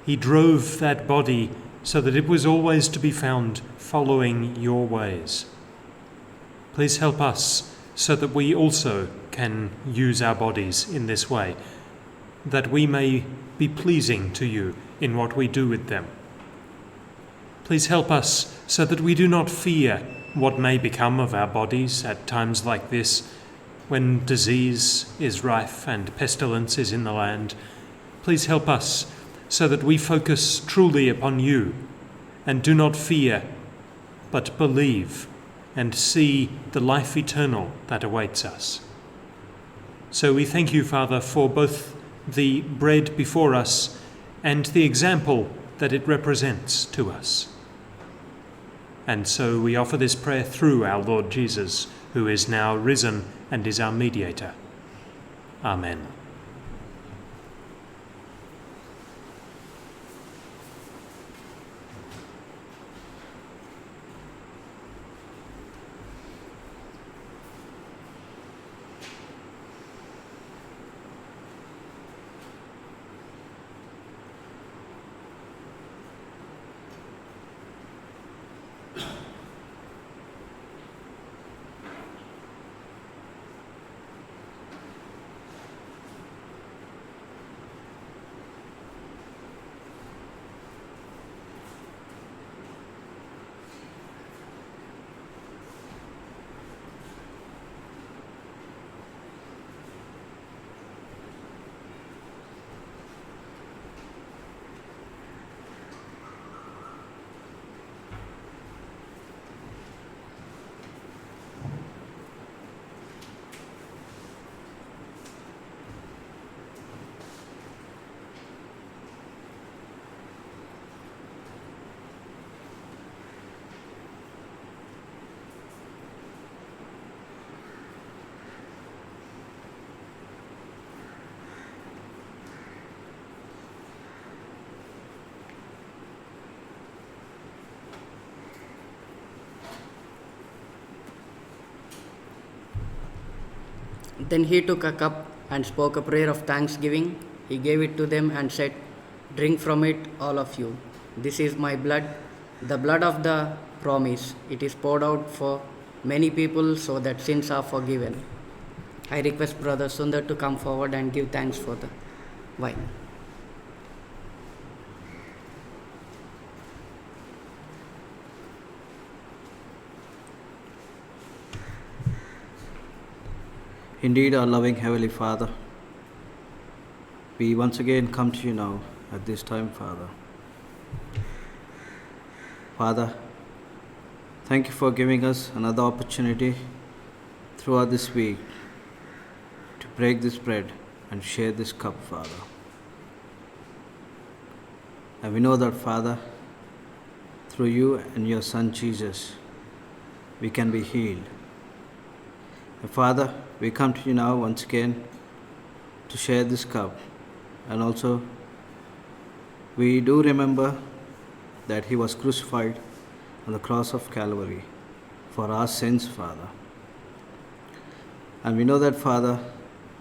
He drove that body so that it was always to be found following your ways. Please help us so that we also can use our bodies in this way, that we may be pleasing to you in what we do with them. Please help us so that we do not fear what may become of our bodies at times like this, when disease is rife and pestilence is in the land. Please help us so that we focus truly upon you and do not fear, but believe and see the life eternal that awaits us. So we thank you, Father, for both the bread before us and the example that it represents to us. And so we offer this prayer through our Lord Jesus, who is now risen and is our mediator. Amen. Then he took a cup and spoke a prayer of thanksgiving. He gave it to them and said, "Drink from it, all of you. This is my blood, the blood of the promise. It is poured out for many people so that sins are forgiven." I request Brother Sundar to come forward and give thanks for the wine. Indeed, our loving Heavenly Father, we once again come to you now at this time, Father. Father, thank you for giving us another opportunity throughout this week to break this bread and share this cup, Father. And we know that, Father, through you and your Son Jesus, we can be healed. And Father, we come to you now once again to share this cup, and also we do remember that he was crucified on the cross of Calvary for our sins, Father. And we know that, Father,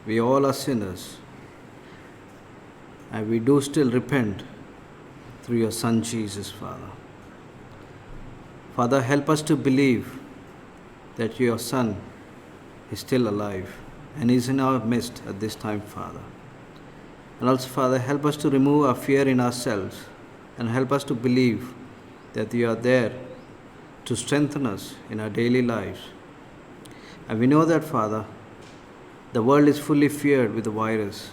we all are sinners, and we do still repent through your Son Jesus, Father. Father, help us to believe that your Son is still alive and is in our midst at this time, Father. And also, Father, help us to remove our fear in ourselves and help us to believe that you are there to strengthen us in our daily lives. And we know that, Father, the world is fully feared with the virus.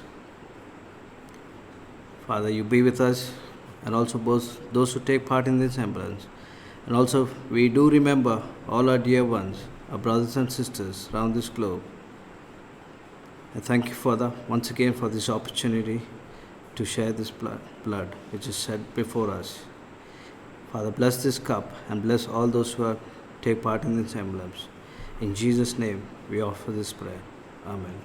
Father, you be with us and also both those who take part in this ambulance. And also, we do remember all our dear ones, our brothers and sisters around this globe. I thank you, Father, once again for this opportunity to share this blood which is shed before us. Father, bless this cup and bless all those who take part in these emblems. In Jesus' name, we offer this prayer. Amen.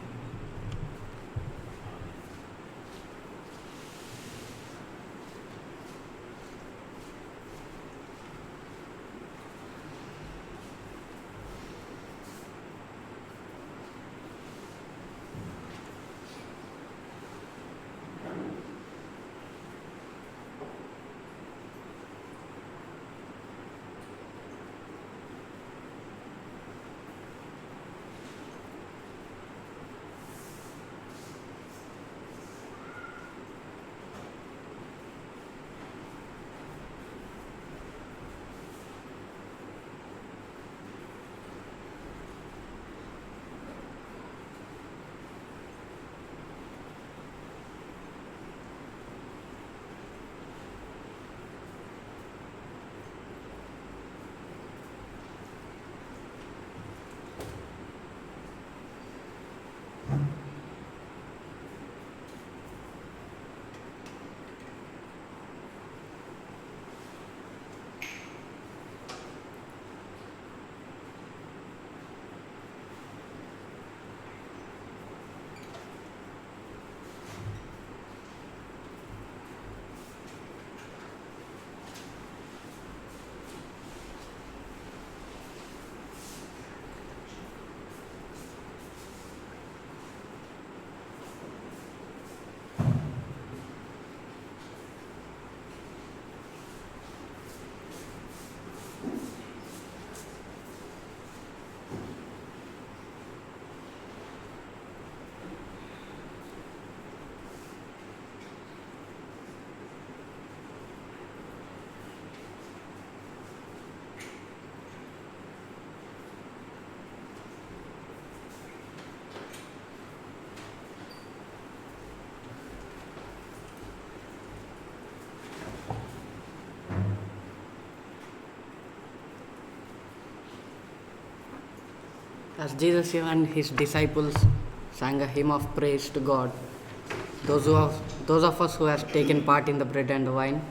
As Jesus and his disciples sang a hymn of praise to God, those of us who have taken part in the bread and wine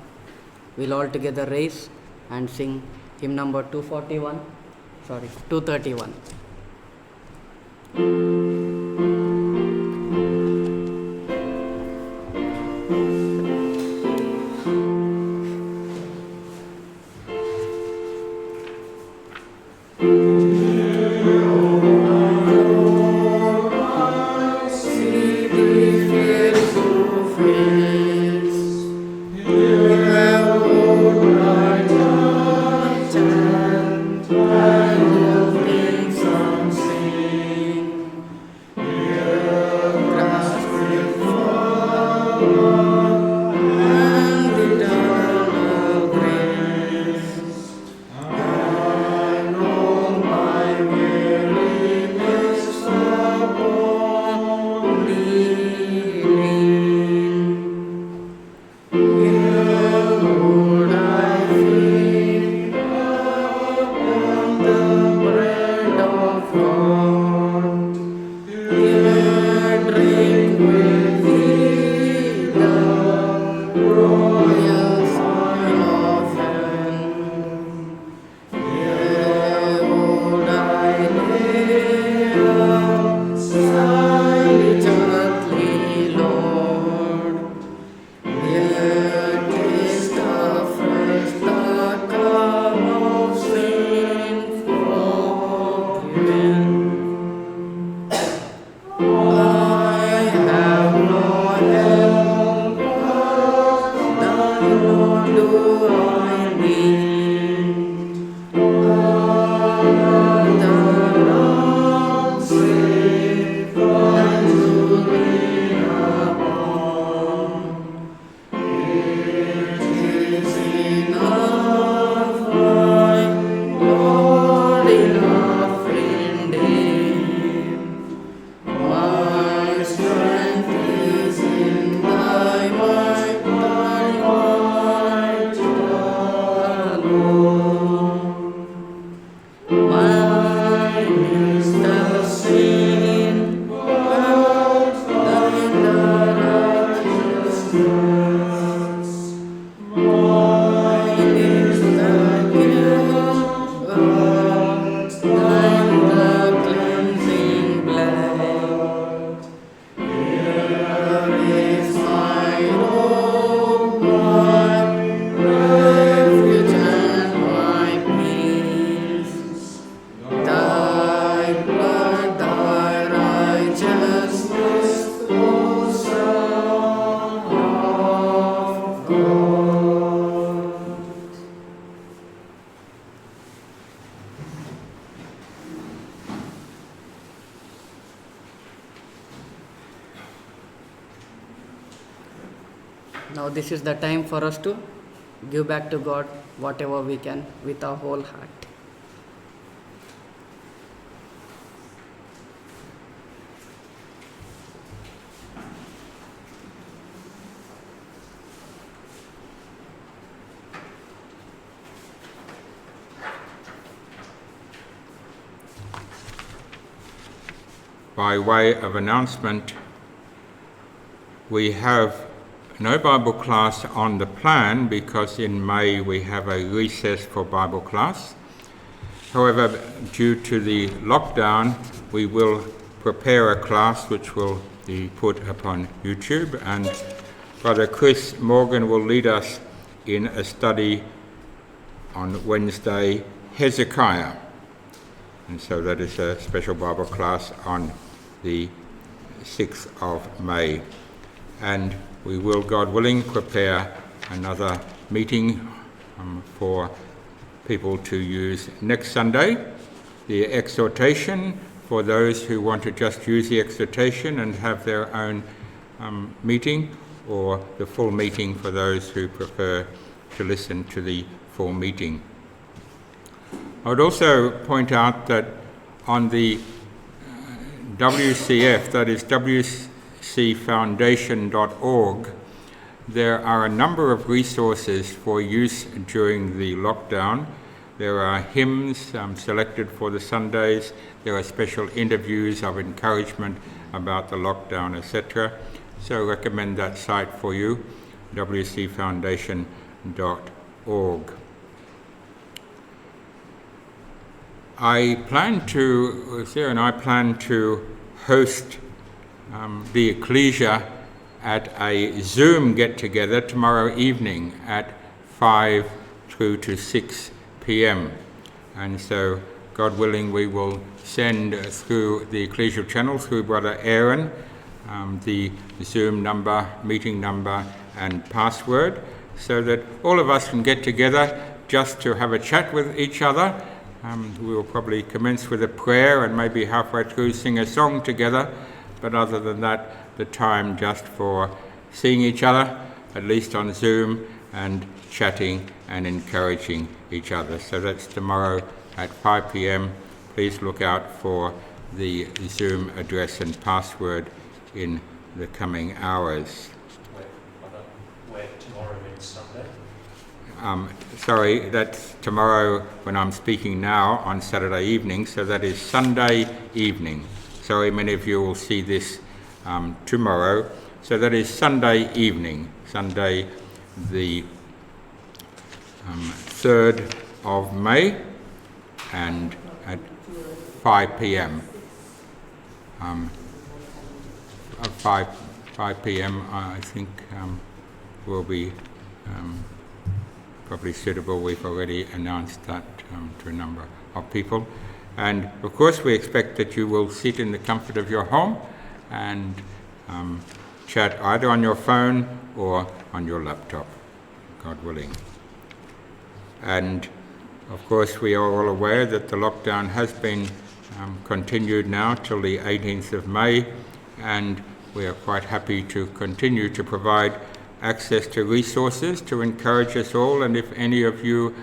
will all together raise and sing hymn number 231. Now this is the time for us to give back to God whatever we can with our whole heart. By way of announcement, we have no Bible class on the plan because in May we have a recess for Bible class. However, due to the lockdown, we will prepare a class which will be put upon YouTube, and Brother Chris Morgan will lead us in a study on Wednesday, Hezekiah. And so that is a special Bible class on the 6th of May. And we will, God willing, prepare another meeting for people to use next Sunday. The exhortation for those who want to just use the exhortation and have their own meeting, or the full meeting for those who prefer to listen to the full meeting. I would also point out that on the WCF, that is wcfoundation.org, there are a number of resources for use during the lockdown. There are hymns selected for the Sundays. There are special interviews of encouragement about the lockdown, etc. So I recommend that site for you, wcfoundation.org. Sarah and I plan to host the Ecclesia at a Zoom get-together tomorrow evening at 5 through to 6 p.m. And so, God willing, we will send through the Ecclesial channel, through Brother Aaron, the Zoom number, meeting number and password, so that all of us can get together just to have a chat with each other. We will probably commence with a prayer and maybe halfway through sing a song together, but other than that, the time just for seeing each other, at least on Zoom, and chatting and encouraging each other. So that's tomorrow at 5 p.m. Please look out for the Zoom address and password in the coming hours. Where tomorrow means Sunday? Sorry, that's tomorrow when I'm speaking now on Saturday evening, so that is Sunday evening. Sorry, many of you will see this tomorrow. So that is Sunday evening, Sunday the 3rd of May, and at 5 p.m. 5 p.m. I think will be probably suitable. We've already announced that to a number of people. And of course we expect that you will sit in the comfort of your home and chat either on your phone or on your laptop, God willing. And of course we are all aware that the lockdown has been continued now till the 18th of May, and we are quite happy to continue to provide access to resources to encourage us all. And if any of you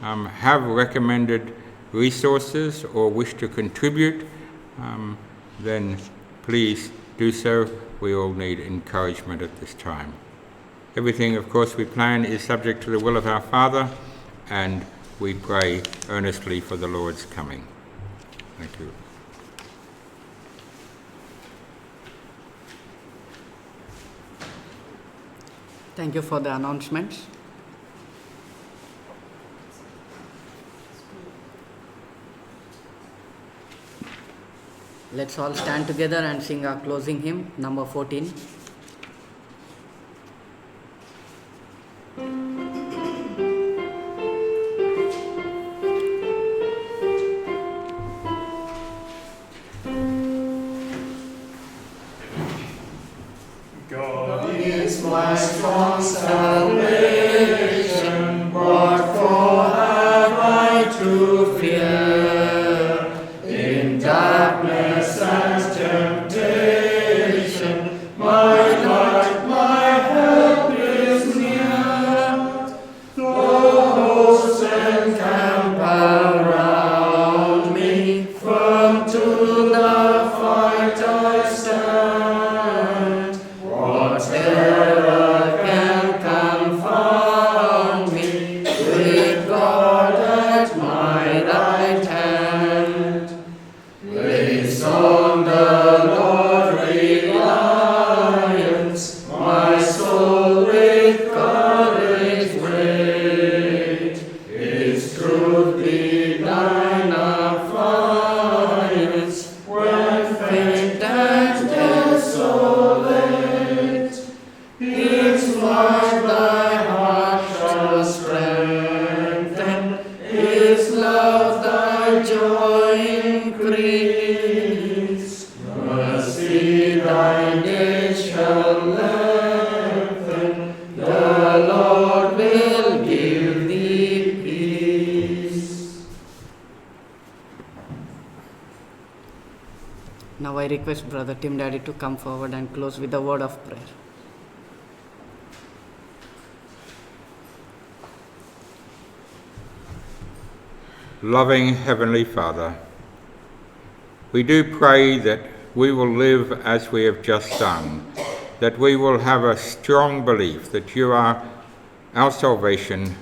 have recommended resources or wish to contribute, then please do so. We all need encouragement at this time. Everything, of course, we plan is subject to the will of our Father, and we pray earnestly for the Lord's coming. Thank you. Thank you for the announcements. Let's all stand together and sing our closing hymn, number 14. My light, my help is thy joy increase. Mercy thy days shall lengthen. The Lord will give thee peace. Now I request Brother Tim Daddy to come forward and close with a word of prayer. Loving Heavenly Father, we do pray that we will live as we have just done, that we will have a strong belief that you are our salvation,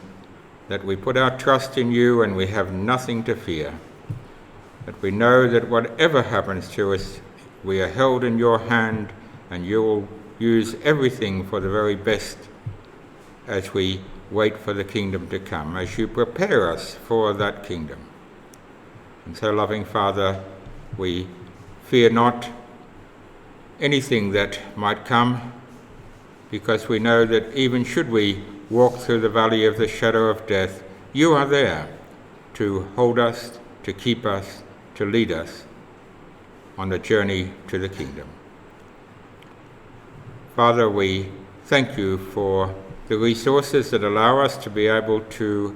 that we put our trust in you and we have nothing to fear, that we know that whatever happens to us, we are held in your hand and you will use everything for the very best as we wait for the kingdom to come, as you prepare us for that kingdom. And so, loving Father, we fear not anything that might come, because we know that even should we walk through the valley of the shadow of death, you are there to hold us, to keep us, to lead us on the journey to the kingdom. Father, we thank you for the resources that allow us to be able to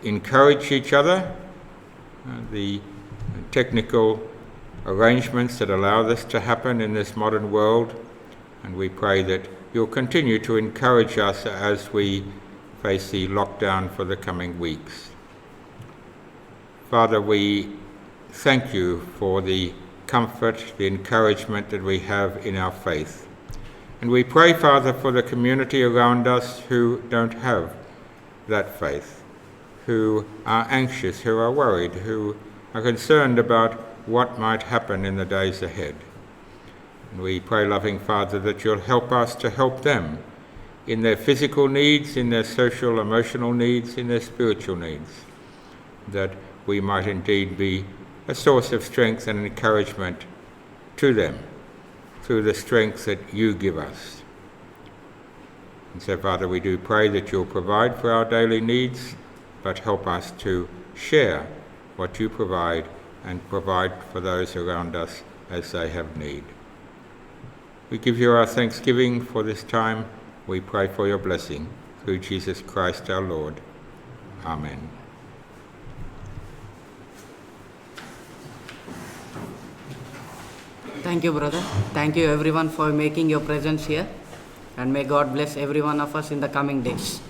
encourage each other, the technical arrangements that allow this to happen in this modern world, and we pray that you'll continue to encourage us as we face the lockdown for the coming weeks. Father, we thank you for the comfort, the encouragement that we have in our faith. And we pray, Father, for the community around us who don't have that faith, who are anxious, who are worried, who are concerned about what might happen in the days ahead. And we pray, loving Father, that you'll help us to help them in their physical needs, in their social, emotional needs, in their spiritual needs, that we might indeed be a source of strength and encouragement to them through the strength that you give us. And so, Father, we do pray that you'll provide for our daily needs, but help us to share what you provide and provide for those around us as they have need. We give you our thanksgiving for this time. We pray for your blessing through Jesus Christ our Lord. Amen. Thank you, brother. Thank you everyone for making your presence here, and may God bless every one of us in the coming days.